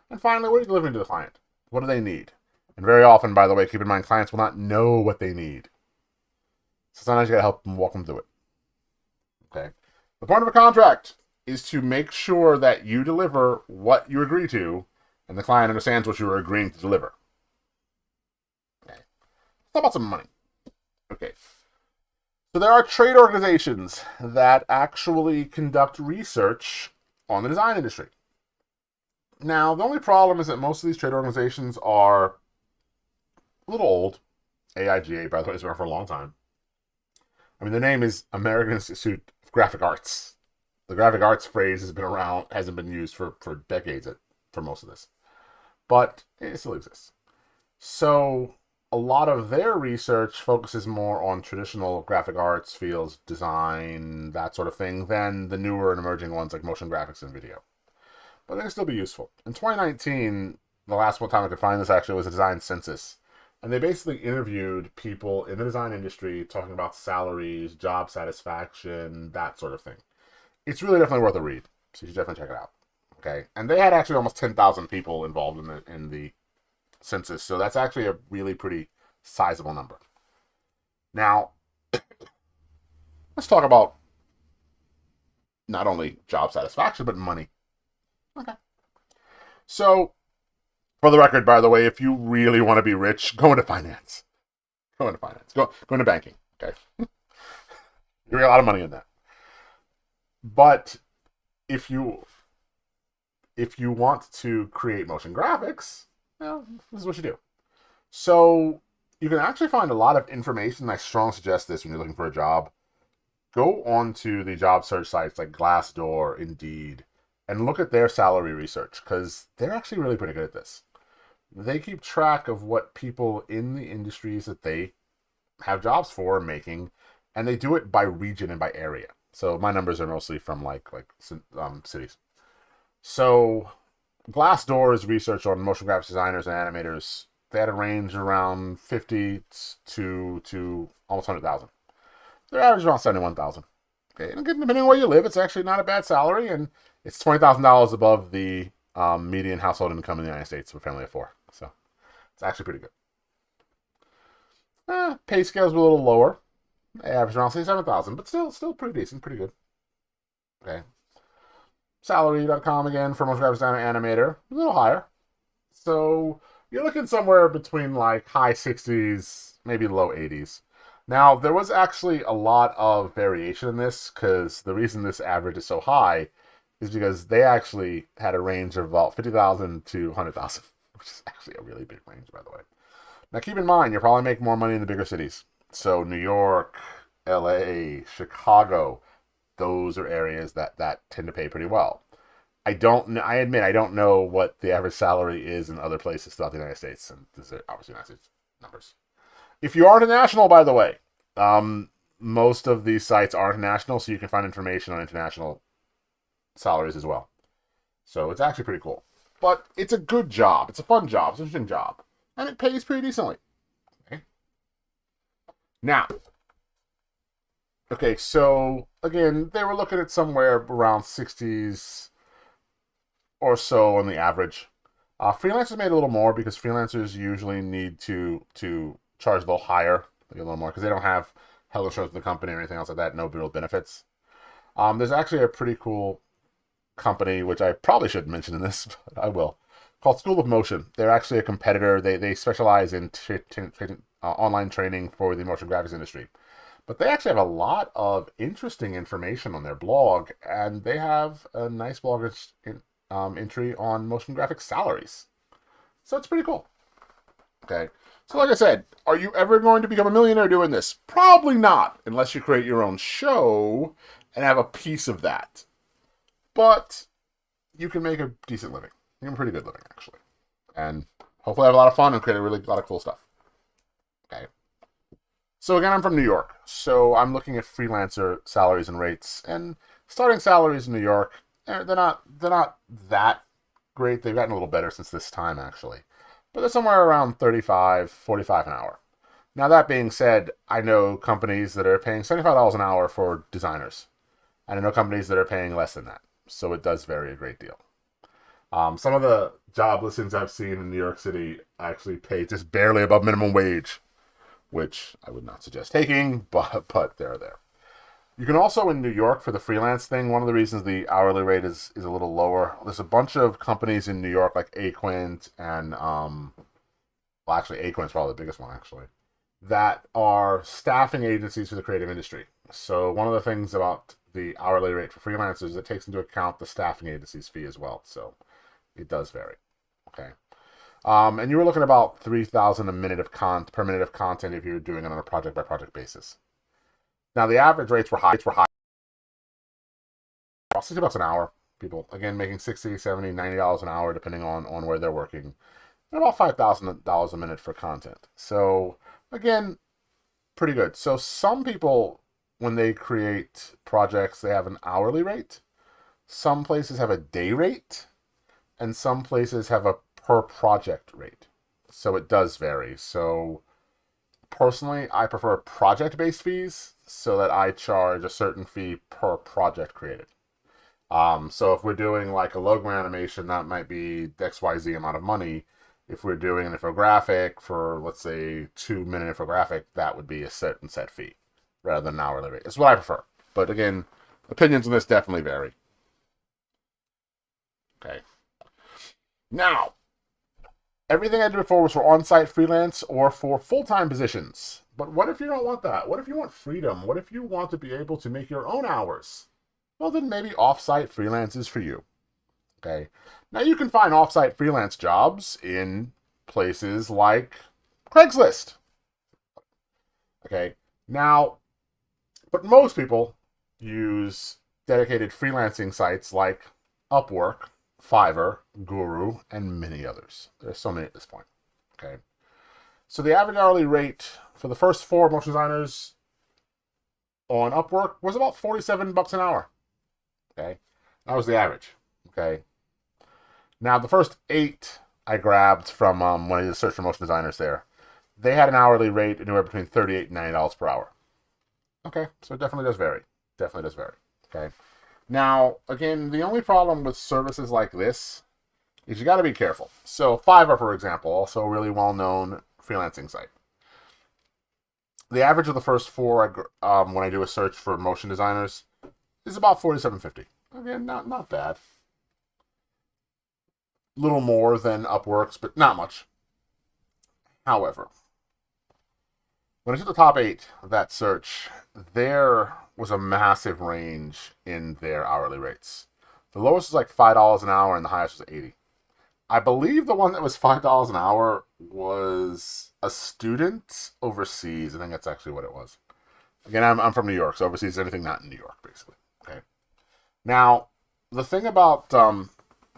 And finally, what are you delivering to the client? What do they need? And very often, by the way, keep in mind, clients will not know what they need. So sometimes you gotta help them walk them through it. Okay. The point of a contract is to make sure that you deliver what you agree to, and the client understands what you are agreeing to deliver. Okay. Let's talk about some money. Okay. So there are trade organizations that actually conduct research on the design industry. Now, the only problem is that most of these trade organizations are a little old. AIGA, by the way, has been around for a long time. I mean, the name is American Institute of Graphic Arts. The graphic arts phrase has been around, hasn't been used for decades for most of this. But it still exists. So a lot of their research focuses more on traditional graphic arts fields, design, that sort of thing, than the newer and emerging ones like motion graphics and video. But they can still be useful. In 2019, the last one time I could find this actually was a design census. And they basically interviewed people in the design industry talking about salaries, job satisfaction, that sort of thing. It's really definitely worth a read. So you should definitely check it out. Okay. And they had actually almost 10,000 people involved in the census. So that's actually a really pretty sizable number. Now, let's talk about not only job satisfaction, but money. Okay. So, for the record, by the way, if you really want to be rich, go into finance. Go into finance. Go into banking. Okay. You make a lot of money in that. But if you want to create motion graphics, well, this is what you do. So you can actually find a lot of information. I strongly suggest this when you're looking for a job. Go onto the job search sites like Glassdoor, Indeed, and look at their salary research, because they're actually really pretty good at this. They keep track of what people in the industries that they have jobs for are making, and they do it by region and by area. So my numbers are mostly from cities. So Glassdoor's research on motion graphics designers and animators, they had a range around 50 to almost 100,000. Their average around 71,000. Okay, and again, depending on where you live, it's actually not a bad salary, and it's $20,000 above the median household income in the United States for a family of four. So it's actually pretty good. Pay scales were a little lower. Average around 67,000, but still pretty decent, pretty good. Okay. Salary.com again for motion graphics designer animator, a little higher. So you're looking somewhere between like high 60s, maybe low 80s. Now, there was actually a lot of variation in this, because the reason this average is so high is because they actually had a range of about 50,000 to 100,000, which is actually a really big range, by the way. Now, keep in mind, you'll probably make more money in the bigger cities. So New York, LA, Chicago, those are areas that tend to pay pretty well. I admit I don't know what the average salary is in other places throughout the United States, and these are obviously United States numbers. If you are international, by the way, most of these sites are international, so you can find information on international salaries as well. So it's actually pretty cool. But it's a good job. It's a fun job. It's an interesting job. And it pays pretty decently. Okay. Now, okay, so again, they were looking at somewhere around 60s or so on the average. Freelancers made a little more, because freelancers usually need to charge a little higher, a little more, because they don't have health insurance in the company or anything else like that, no real benefits. There's actually a pretty cool company, which I probably shouldn't mention in this, but I will, called School of Motion. They're actually a competitor. They specialize in online training for the motion graphics industry. But they actually have a lot of interesting information on their blog, and they have a nice blog entry on motion graphics salaries. So it's pretty cool. Okay. So like I said, are you ever going to become a millionaire doing this? Probably not, unless you create your own show and have a piece of that. But you can make a decent living. You can make a pretty good living, actually. And hopefully have a lot of fun and create a lot of cool stuff. Okay. So again, I'm from New York. So I'm looking at freelancer salaries and rates. And starting salaries in New York, they're not that great. They've gotten a little better since this time, actually. But they're somewhere around $35, $45 an hour. Now, that being said, I know companies that are paying $75 an hour for designers. And I know companies that are paying less than that. So it does vary a great deal. Some of the job listings I've seen in New York City actually pay just barely above minimum wage, which I would not suggest taking, but they're there. You can also, in New York, for the freelance thing, one of the reasons the hourly rate is a little lower, there's a bunch of companies in New York, like Aquint and, actually, Aquint's probably the biggest one, actually, that are staffing agencies for the creative industry. So one of the things about the hourly rate for freelancers is it takes into account the staffing agency's fee as well. So it does vary. Okay. And you were looking at about 3,000 per minute of content if you were doing it on a project-by-project basis. Now, the average rates were high. About $60 an hour. People, again, making $60, $70, $90 an hour, depending on where they're working. and about $5,000 a minute for content. So again, pretty good. So some people, when they create projects, they have an hourly rate. Some places have a day rate, and some places have a per project rate. So it does vary. So personally, I prefer project-based fees so that I charge a certain fee per project created. So if we're doing like a logo animation, that might be XYZ amount of money. If we're doing an infographic for, let's say, 2-minute infographic, that would be a certain set fee rather than an hourly rate. It's what I prefer. But again, opinions on this definitely vary. Okay. Now, everything I did before was for on-site freelance or for full-time positions. But what if you don't want that? What if you want freedom? What if you want to be able to make your own hours? Well, then maybe off-site freelance is for you. Okay. Now, you can find off-site freelance jobs in places like Craigslist. Okay. Now, but most people use dedicated freelancing sites like Upwork, Fiverr, Guru, and many others. There's so many at this point. Okay. So the average hourly rate for the first 4 motion designers on Upwork was about $47 an hour. Okay. That was the average. Okay. Now, the first 8 I grabbed from when I did a search for motion designers there, they had an hourly rate anywhere between $38 and $90 per hour. Okay. So it definitely does vary. Definitely does vary. Okay. Now, again, the only problem with services like this is you got to be careful. So Fiverr, for example, also a really well-known freelancing site. The average of the first 4 when I do a search for motion designers is about $47.50. Again, not bad. A little more than Upwork's, but not much. However, when I took the top 8 of that search, there was a massive range in their hourly rates. The lowest was like $5 an hour and the highest was $80. I believe the one that was $5 an hour was a student overseas. I think that's actually what it was. Again, I'm from New York, so overseas is anything not in New York, basically. Okay. Now, the thing about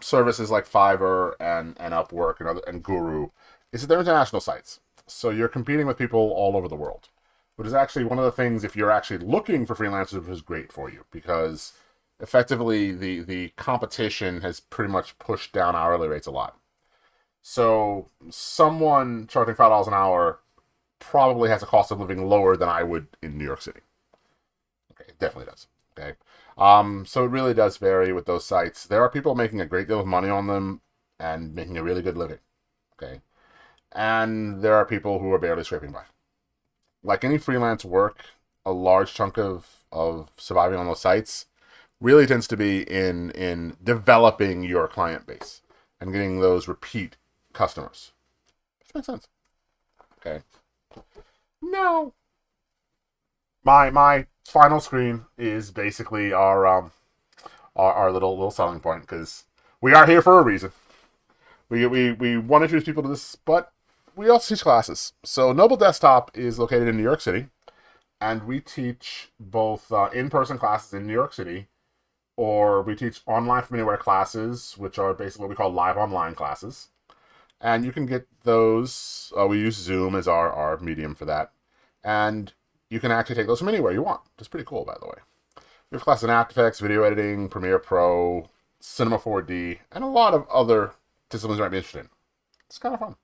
services like Fiverr and Upwork and Guru is that they're international sites. So you're competing with people all over the world, which is actually one of the things, if you're actually looking for freelancers, which is great for you, because effectively the competition has pretty much pushed down hourly rates a lot. So someone charging $5 an hour probably has a cost of living lower than I would in New York City. Okay, it definitely does. Okay. So it really does vary with those sites. There are people making a great deal of money on them and making a really good living. Okay. And there are people who are barely scraping by. Like any freelance work, a large chunk of surviving on those sites really tends to be in developing your client base and getting those repeat customers. Which makes sense. Okay. No. My final screen is basically our little selling point, because we are here for a reason. We want to introduce people to this, but we also teach classes. So Noble Desktop is located in New York City, and we teach both in-person classes in New York City, or we teach online from anywhere classes, which are basically what we call live online classes. And you can get those. We use Zoom as our medium for that. And you can actually take those from anywhere you want. It's pretty cool, by the way. We have classes in After Effects, video editing, Premiere Pro, Cinema 4D, and a lot of other disciplines you might be interested in. It's kind of fun.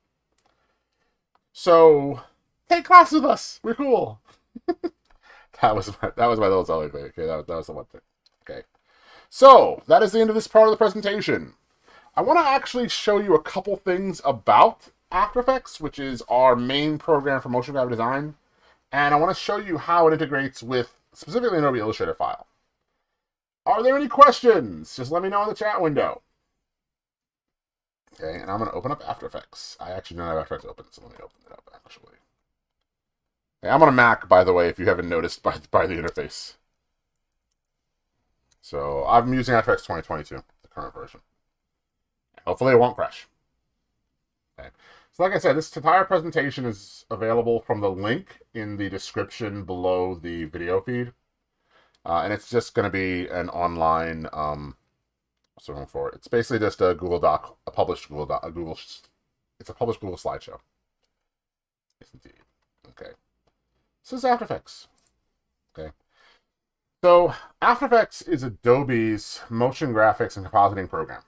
So, take classes with us. We're cool. that was my little selling thing. Okay, that was the one thing. Okay. So, that is the end of this part of the presentation. I want to actually show you a couple things about After Effects, which is our main program for motion graphic design. And I want to show you how it integrates with specifically an Adobe Illustrator file. Are there any questions? Just let me know in the chat window. Okay, and I'm going to open up After Effects. I actually don't have After Effects open, so let me open it up, actually. Okay, I'm on a Mac, by the way, if you haven't noticed by the interface. So I'm using After Effects 2022, the current version. Hopefully it won't crash. Okay. So like I said, this entire presentation is available from the link in the description below the video feed. And it's just going to be an online, what's the name for it? It's basically just a Google Doc, a published Google Doc. It's a published Google slideshow. Yes, indeed. Okay. So this is After Effects. Okay. So After Effects is Adobe's motion graphics and compositing program.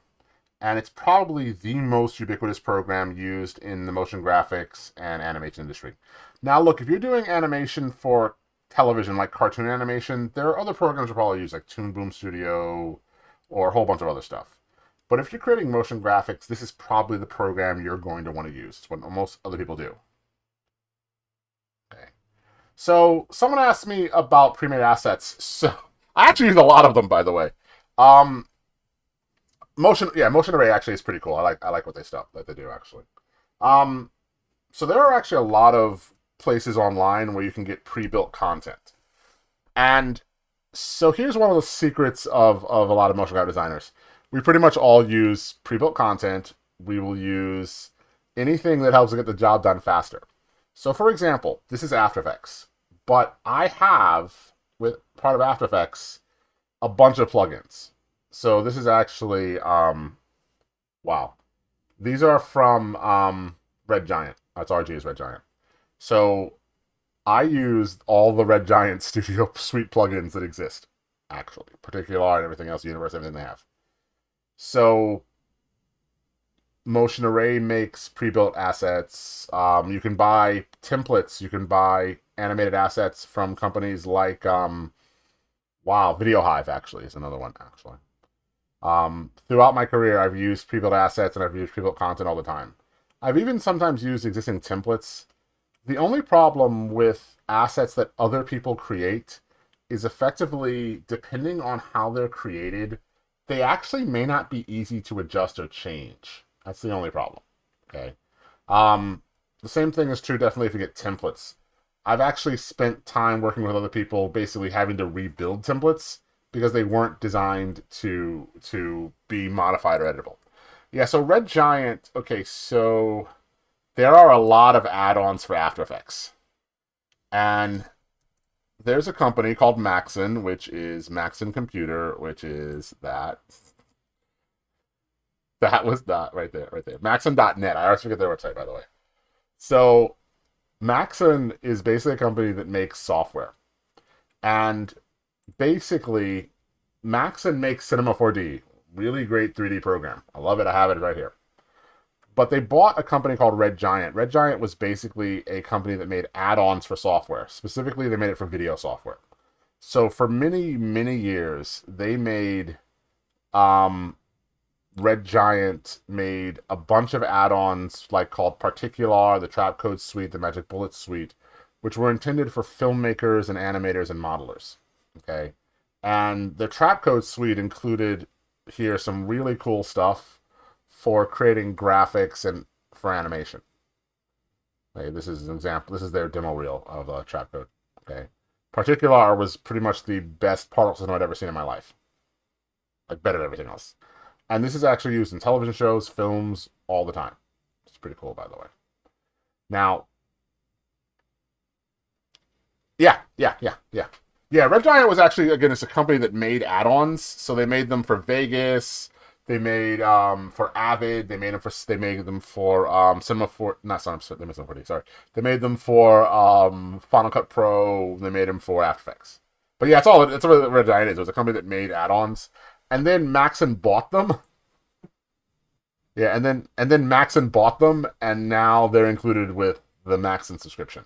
And it's probably the most ubiquitous program used in the motion graphics and animation industry. Now, look, if you're doing animation for television, like cartoon animation, there are other programs you'll probably use, like Toon Boom Studio or a whole bunch of other stuff. But if you're creating motion graphics, this is probably the program you're going to want to use. It's what most other people do. Okay. So someone asked me about pre-made assets. So I actually use a lot of them, by the way. Motion Array actually is pretty cool. I like what they do actually. So there are actually a lot of places online where you can get pre-built content. And so here's one of the secrets of a lot of motion graphic designers. We pretty much all use pre-built content. We will use anything that helps to get the job done faster. So for example, this is After Effects, but I have, with part of After Effects, a bunch of plugins. So this is actually, wow. These are from Red Giant. That's RG is Red Giant. So I used all the Red Giant Studio Suite plugins that exist, actually. Particular and everything else, Universe, everything they have. So Motion Array makes pre-built assets. You can buy templates. You can buy animated assets from companies like, Video Hive, actually, is another one, actually. Throughout my career, I've used pre-built assets and I've used pre-built content all the time. I've even sometimes used existing templates. The only problem with assets that other people create is effectively, depending on how they're created, they actually may not be easy to adjust or change. That's the only problem. Okay. The same thing is true definitely if you get templates. I've actually spent time working with other people basically having to rebuild templates because they weren't designed to be modified or editable. Yeah, so Red Giant, okay, so there are a lot of add-ons for After Effects. And there's a company called Maxon, which is Maxon Computer, which is that. That was that right there. Maxon.net. I always forget their website, by the way. So Maxon is basically a company that makes software. And basically, Maxon makes Cinema 4D. Really great 3D program. I love it. I have it right here. But they bought a company called Red Giant. Red Giant was basically a company that made add-ons for software. Specifically, they made it for video software. So for many, many years, they made... Red Giant made a bunch of add-ons like called Particular, the Trapcode Suite, the Magic Bullet Suite, which were intended for filmmakers and animators and modelers. Okay? And the Trapcode Suite included here some really cool stuff for creating graphics and for animation. Okay, this is an example. This is their demo reel of Trapcode. Okay, Particular was pretty much the best particle system I'd ever seen in my life. Like better than everything else. And this is actually used in television shows, films, all the time. It's pretty cool, by the way. Now, yeah. Red Giant was actually, again, it's a company that made add-ons. So they made them for Vegas. They made for Avid. They made them for Cinema 4. Not Cinema 4D. Sorry. They made them for Final Cut Pro. They made them for After Effects. But yeah, it's what Red Giant is. It was a company that made add-ons. And then Maxon bought them. Yeah, and then Maxon bought them, and now they're included with the Maxon subscription.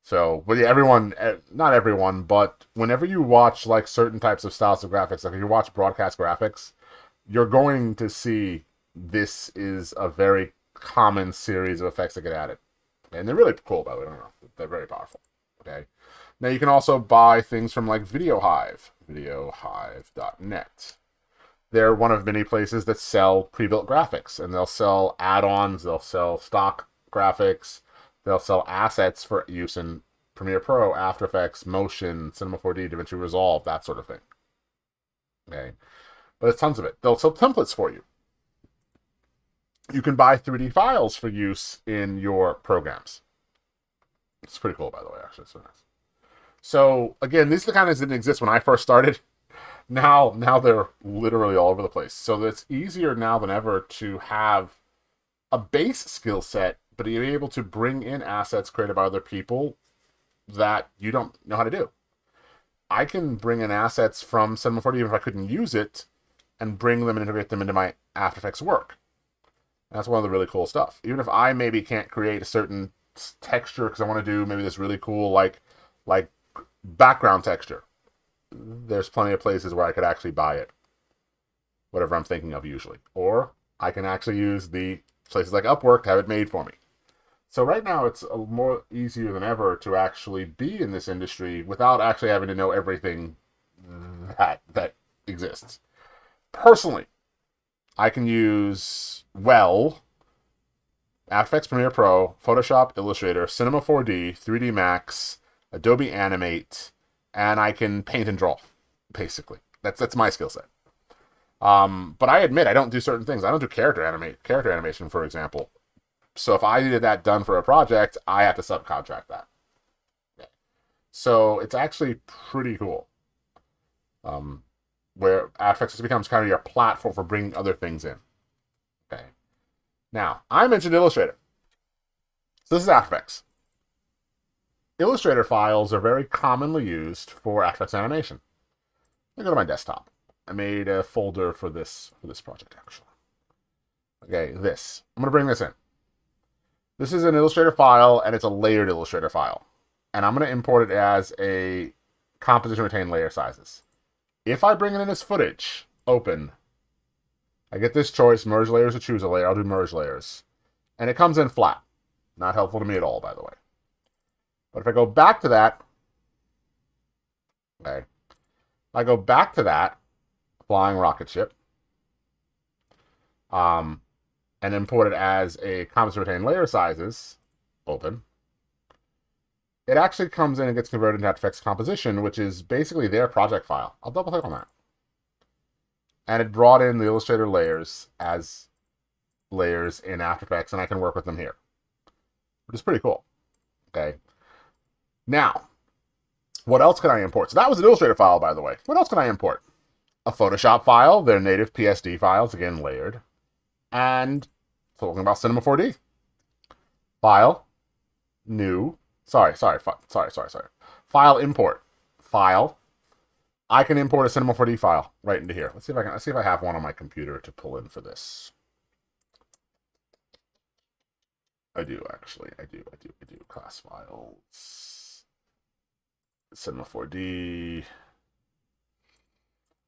So, but yeah, not everyone, but whenever you watch like certain types of styles of graphics, like if you watch broadcast graphics, you're going to see this is a very common series of effects that get added. And they're really cool, by the way. I don't know. They're very powerful. Okay. Now you can also buy things from like Video Hive, videohive.net. They're one of many places that sell pre-built graphics, and they'll sell add-ons, they'll sell stock graphics, they'll sell assets for use in Premiere Pro, After Effects, Motion, Cinema 4D, DaVinci Resolve, that sort of thing. Okay, but there's tons of it. They'll sell templates for you. You can buy 3D files for use in your programs. It's pretty cool, by the way, actually. It's so nice. So, again, these are the kind of things that didn't exist when I first started. Now they're literally all over the place. So it's easier now than ever to have a base skill set, but you're able to bring in assets created by other people that you don't know how to do. I can bring in assets from Cinema 4D even if I couldn't use it, and bring them and integrate them into my After Effects work. And that's one of the really cool stuff. Even if I maybe can't create a certain texture because I want to do maybe this really cool like background texture, there's plenty of places where I could actually buy it, whatever I'm thinking of usually. Or I can actually use the places like Upwork to have it made for me. So right now it's more easier than ever to actually be in this industry without actually having to know everything that exists. Personally, I can use, well, After Effects Premiere Pro, Photoshop, Illustrator, Cinema 4D, 3D Max, Adobe Animate, and I can paint and draw, basically. That's my skill set. But I admit I don't do certain things. I don't do character animation, for example. So if I needed that done for a project, I have to subcontract that. So it's actually pretty cool. Where After Effects becomes kind of your platform for bringing other things in. Okay. Now, I mentioned Illustrator. So this is After Effects. Illustrator files are very commonly used for After Effects animation. Let me go to my desktop. I made a folder for this project, actually. Okay, this. I'm going to bring this in. This is an Illustrator file, and it's a layered Illustrator file. And I'm going to import it as a composition retained layer sizes. If I bring it in as footage, open, I get this choice, merge layers or choose a layer. I'll do merge layers. And it comes in flat. Not helpful to me at all, by the way. But if I go back to that, okay, I go back to that flying rocket ship, and import it as a composition retained layer sizes, open. It actually comes in and gets converted into After Effects composition, which is basically their project file. I'll double click on that. And it brought in the Illustrator layers as layers in After Effects, and I can work with them here, which is pretty cool. Okay. Now, what else can I import? So that was an Illustrator file, by the way. What else can I import? A Photoshop file, their native PSD files, again layered. And talking about Cinema 4D. File, new. Sorry. File import. File. I can import a Cinema 4D file right into here. Let's see if I have one on my computer to pull in for this. I do actually. I do. Class files. Cinema 4D.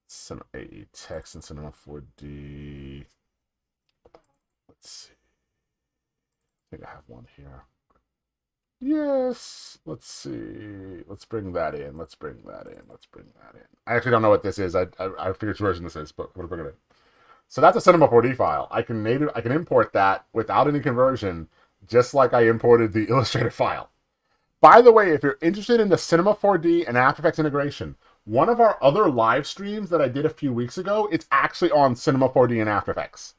Cinema AE text and Cinema 4D. Let's see. I think I have one here. Yes. Let's see. Let's bring that in. I actually don't know what this is. I forget which version this is, but we'll bring it in. So that's a Cinema 4D file. I can import that without any conversion, just like I imported the Illustrator file. By the way, if you're interested in the Cinema 4D and After Effects integration, one of our other live streams that I did a few weeks ago, it's actually on Cinema 4D and After Effects.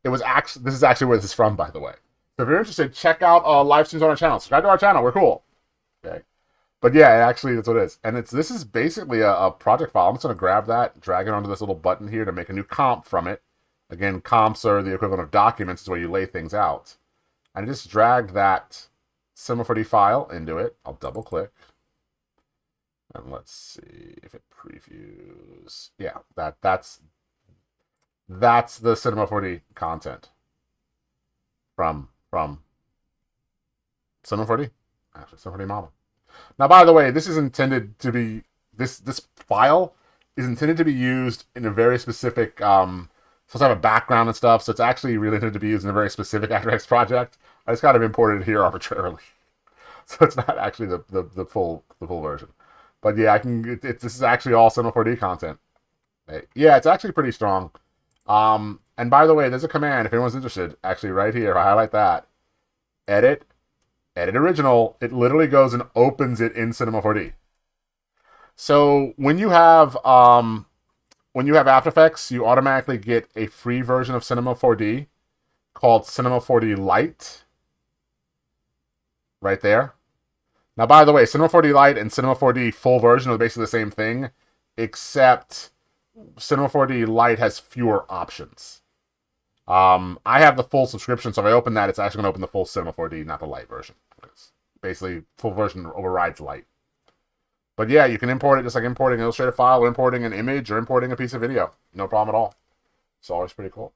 This is actually where this is from, by the way. So if you're interested, check out live streams on our channel. Subscribe to our channel. We're cool. Okay. But yeah, actually, that's what it is. And this is basically a project file. I'm just going to grab that, drag it onto this little button here to make a new comp from it. Again, comps are the equivalent of documents. It's where you lay things out. And I just dragged that Cinema 4D file into it. I'll double click. And let's see if it previews. Yeah, that's the Cinema 4D content from Cinema 4D. Actually, Cinema 4D model. Now, by the way, this is intended to be this file is intended to be used in a very specific some type of background and stuff. So it's actually really intended to be used in a very specific After Effects project. I just kind of imported it here arbitrarily, so it's not actually the full version. But yeah, this is actually all Cinema 4D content. Yeah, it's actually pretty strong. And by the way, there's a command if anyone's interested. Actually, right here, if I highlight that, edit original, it literally goes and opens it in Cinema 4D. So when you have After Effects, you automatically get a free version of Cinema 4D called Cinema 4D Lite. Right there. Now, by the way, Cinema 4D Lite and Cinema 4D full version are basically the same thing, except Cinema 4D Lite has fewer options. I have the full subscription, so if I open that, it's actually going to open the full Cinema 4D, not the light version. Because basically, full version overrides light. But yeah, you can import it just like importing an Illustrator file, or importing an image, or importing a piece of video. No problem at all. It's always pretty cool.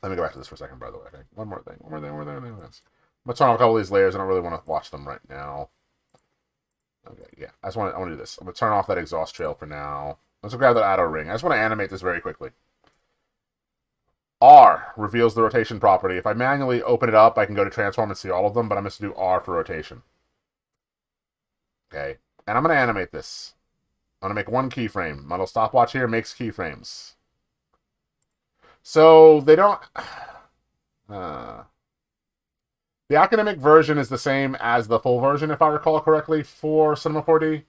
Let me go back to this for a second, by the way. Okay. One more thing. I'm going to turn off a couple of these layers. I don't really want to watch them right now. Okay, yeah. I want to do this. I'm going to turn off that exhaust trail for now. Let's grab that auto ring. I just want to animate this very quickly. R reveals the rotation property. If I manually open it up, I can go to transform and see all of them, but I'm just going to do R for rotation. Okay, and I'm going to animate this. I'm going to make one keyframe. My little stopwatch here makes keyframes. So they don't... the academic version is the same as the full version, if I recall correctly, for Cinema 4D.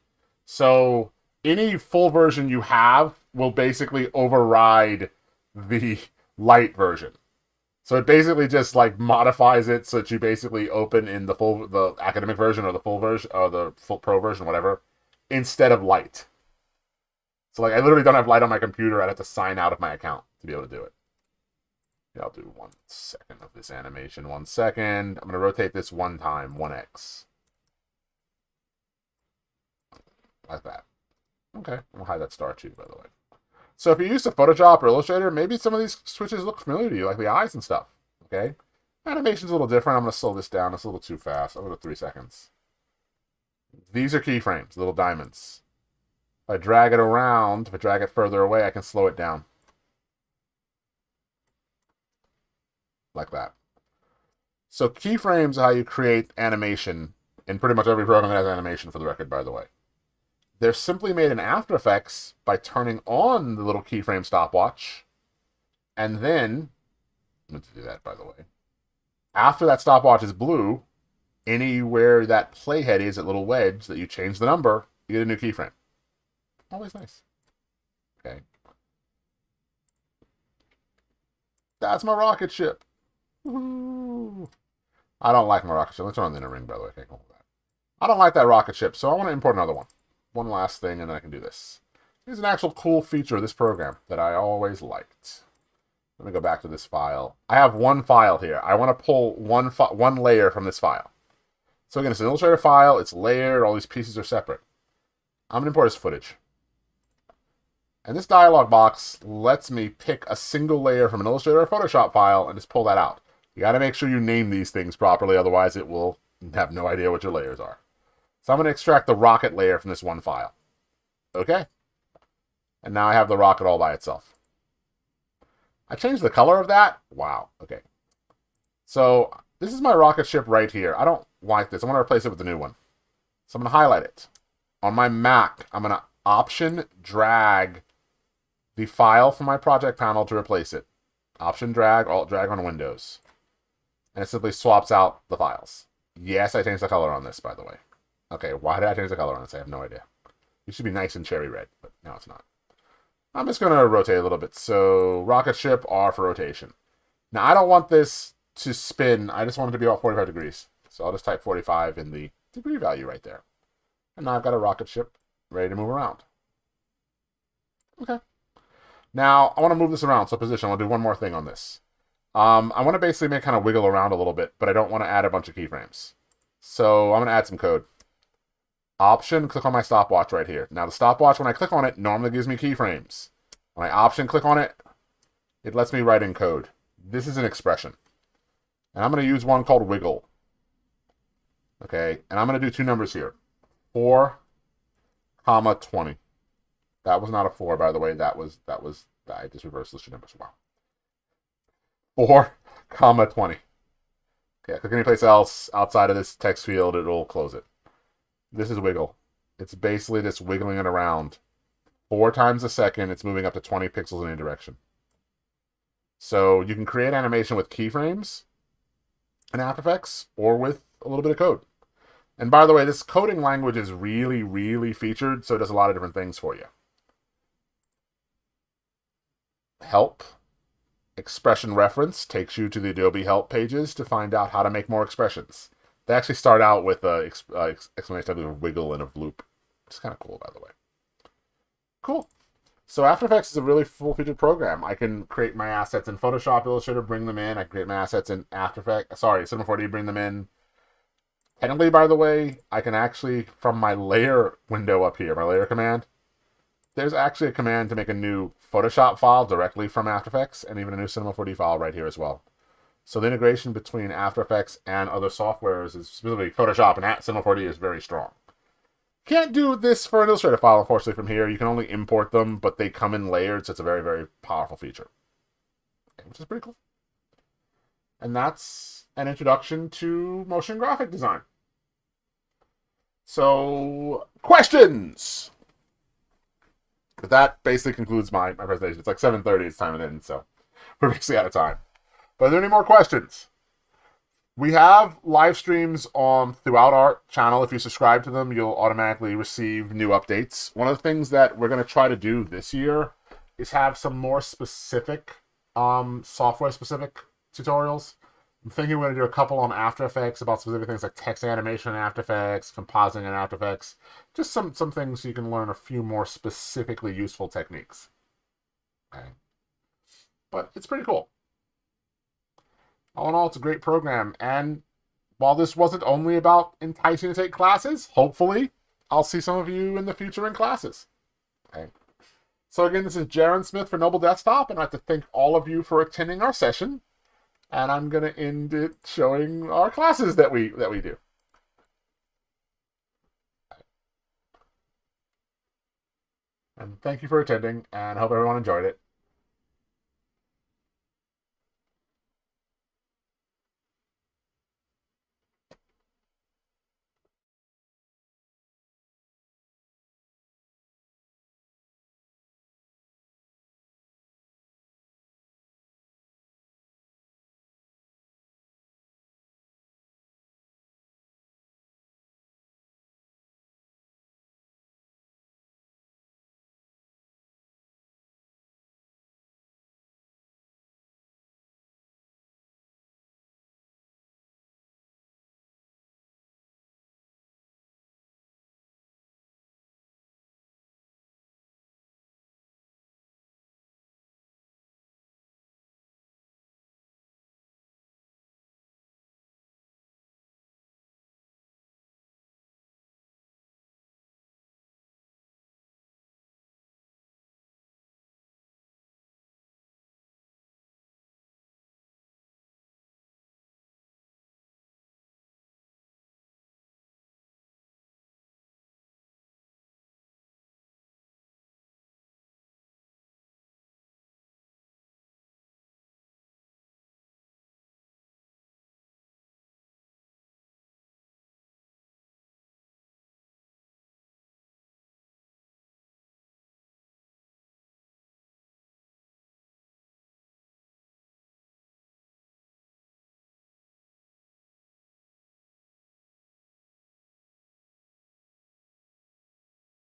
So any full version you have will basically override the light version. So it basically just like modifies it so that you basically open in the academic version or the full version or the full pro version, whatever, instead of light. So like I literally don't have light on my computer. I'd have to sign out of my account to be able to do it. Yeah, I'll do 1 second of this animation. 1 second. I'm going to rotate this one time, 1x. Like that. Okay, I'll hide that star too, by the way. So if you're used to Photoshop or Illustrator, maybe some of these switches look familiar to you, like the eyes and stuff. Okay? Animation's a little different. I'm going to slow this down. It's a little too fast. I'll go to 3 seconds. These are keyframes, little diamonds. If I drag it around, if I drag it further away, I can slow it down. Like that. So keyframes are how you create animation in pretty much every program that has animation, for the record, by the way. They're simply made in After Effects by turning on the little keyframe stopwatch. And then, I meant to do that, by the way. After that stopwatch is blue, anywhere that playhead is, that little wedge that you change the number, you get a new keyframe. Always nice. Okay. That's my rocket ship. Woo-hoo. I don't like my rocket ship. Let's turn on the inner ring, by the way. Okay, cool. I don't like that rocket ship, so I want to import another one. One last thing, and then I can do this. Here's an actual cool feature of this program that I always liked. Let me go back to this file. I have one file here. I want to pull one layer from this file. So again, it's an Illustrator file. It's layered. All these pieces are separate. I'm going to import this footage. And this dialog box lets me pick a single layer from an Illustrator or Photoshop file and just pull that out. You got to make sure you name these things properly, otherwise it will have no idea what your layers are. So I'm going to extract the rocket layer from this one file. Okay. And now I have the rocket all by itself. I changed the color of that. Wow. Okay. So this is my rocket ship right here. I don't like this. I want to replace it with a new one. So I'm going to highlight it. On my Mac, I'm going to Option drag the file from my project panel to replace it. Option drag, Alt drag on Windows. And it simply swaps out the files. Yes, I changed the color on this, by the way. Okay, why did I change the color on this? I have no idea. It should be nice and cherry red, but no, it's not. I'm just going to rotate a little bit. So, rocket ship, R for rotation. Now, I don't want this to spin. I just want it to be about 45 degrees. So, I'll just type 45 in the degree value right there. And now I've got a rocket ship ready to move around. Okay. Now, I want to move this around. So, position. I'll do one more thing on this. I want to basically make kind of wiggle around a little bit, but I don't want to add a bunch of keyframes. So, I'm going to add some code. Option, click on my stopwatch right here. Now, the stopwatch, when I click on it, normally gives me keyframes. When I option click on it, it lets me write in code. This is an expression. And I'm going to use one called wiggle. Okay, and I'm going to do two numbers here. 4, 20. That was not a 4, by the way. I just reversed listed numbers. Wow. 4, 20. Okay, click anyplace else outside of this text field, it'll close it. This is wiggle. It's basically just wiggling it around. 4 times a second, it's moving up to 20 pixels in any direction. So you can create animation with keyframes in After Effects or with a little bit of code. And by the way, this coding language is really, really featured, so it does a lot of different things for you. Help. Expression reference takes you to the Adobe help pages to find out how to make more expressions. They actually start out with an explanation of wiggle and of loop. It's kind of cool, by the way. Cool. So After Effects is a really full-featured program. I can create my assets in Photoshop, Illustrator, bring them in. I can create my assets in After Effects. Sorry, Cinema 4D, bring them in. Technically, by the way, I can actually, from my layer window up here, my layer command, there's actually a command to make a new Photoshop file directly from After Effects, and even a new Cinema 4D file right here as well. So the integration between After Effects and other softwares, is specifically Photoshop and Cinema 4D, is very strong. Can't do this for an Illustrator file, unfortunately, from here. You can only import them, but they come in layered, so it's a very, very powerful feature, which is pretty cool. And that's an introduction to motion graphic design. So, questions! But that basically concludes my presentation. It's like 7:30, it's time to end, so we're basically out of time. But are there any more questions? We have live streams throughout our channel. If you subscribe to them, you'll automatically receive new updates. One of the things that we're going to try to do this year is have some more specific, software-specific tutorials. I'm thinking we're going to do a couple on After Effects about specific things like text animation in After Effects, compositing in After Effects. Just some things so you can learn a few more specifically useful techniques. Okay. But it's pretty cool. All in all, it's a great program. And while this wasn't only about enticing to take classes, hopefully I'll see some of you in the future in classes. Okay. So again, this is Jaron Smith for Noble Desktop, and I'd like to thank all of you for attending our session. And I'm going to end it showing our classes that we do. And thank you for attending, and I hope everyone enjoyed it.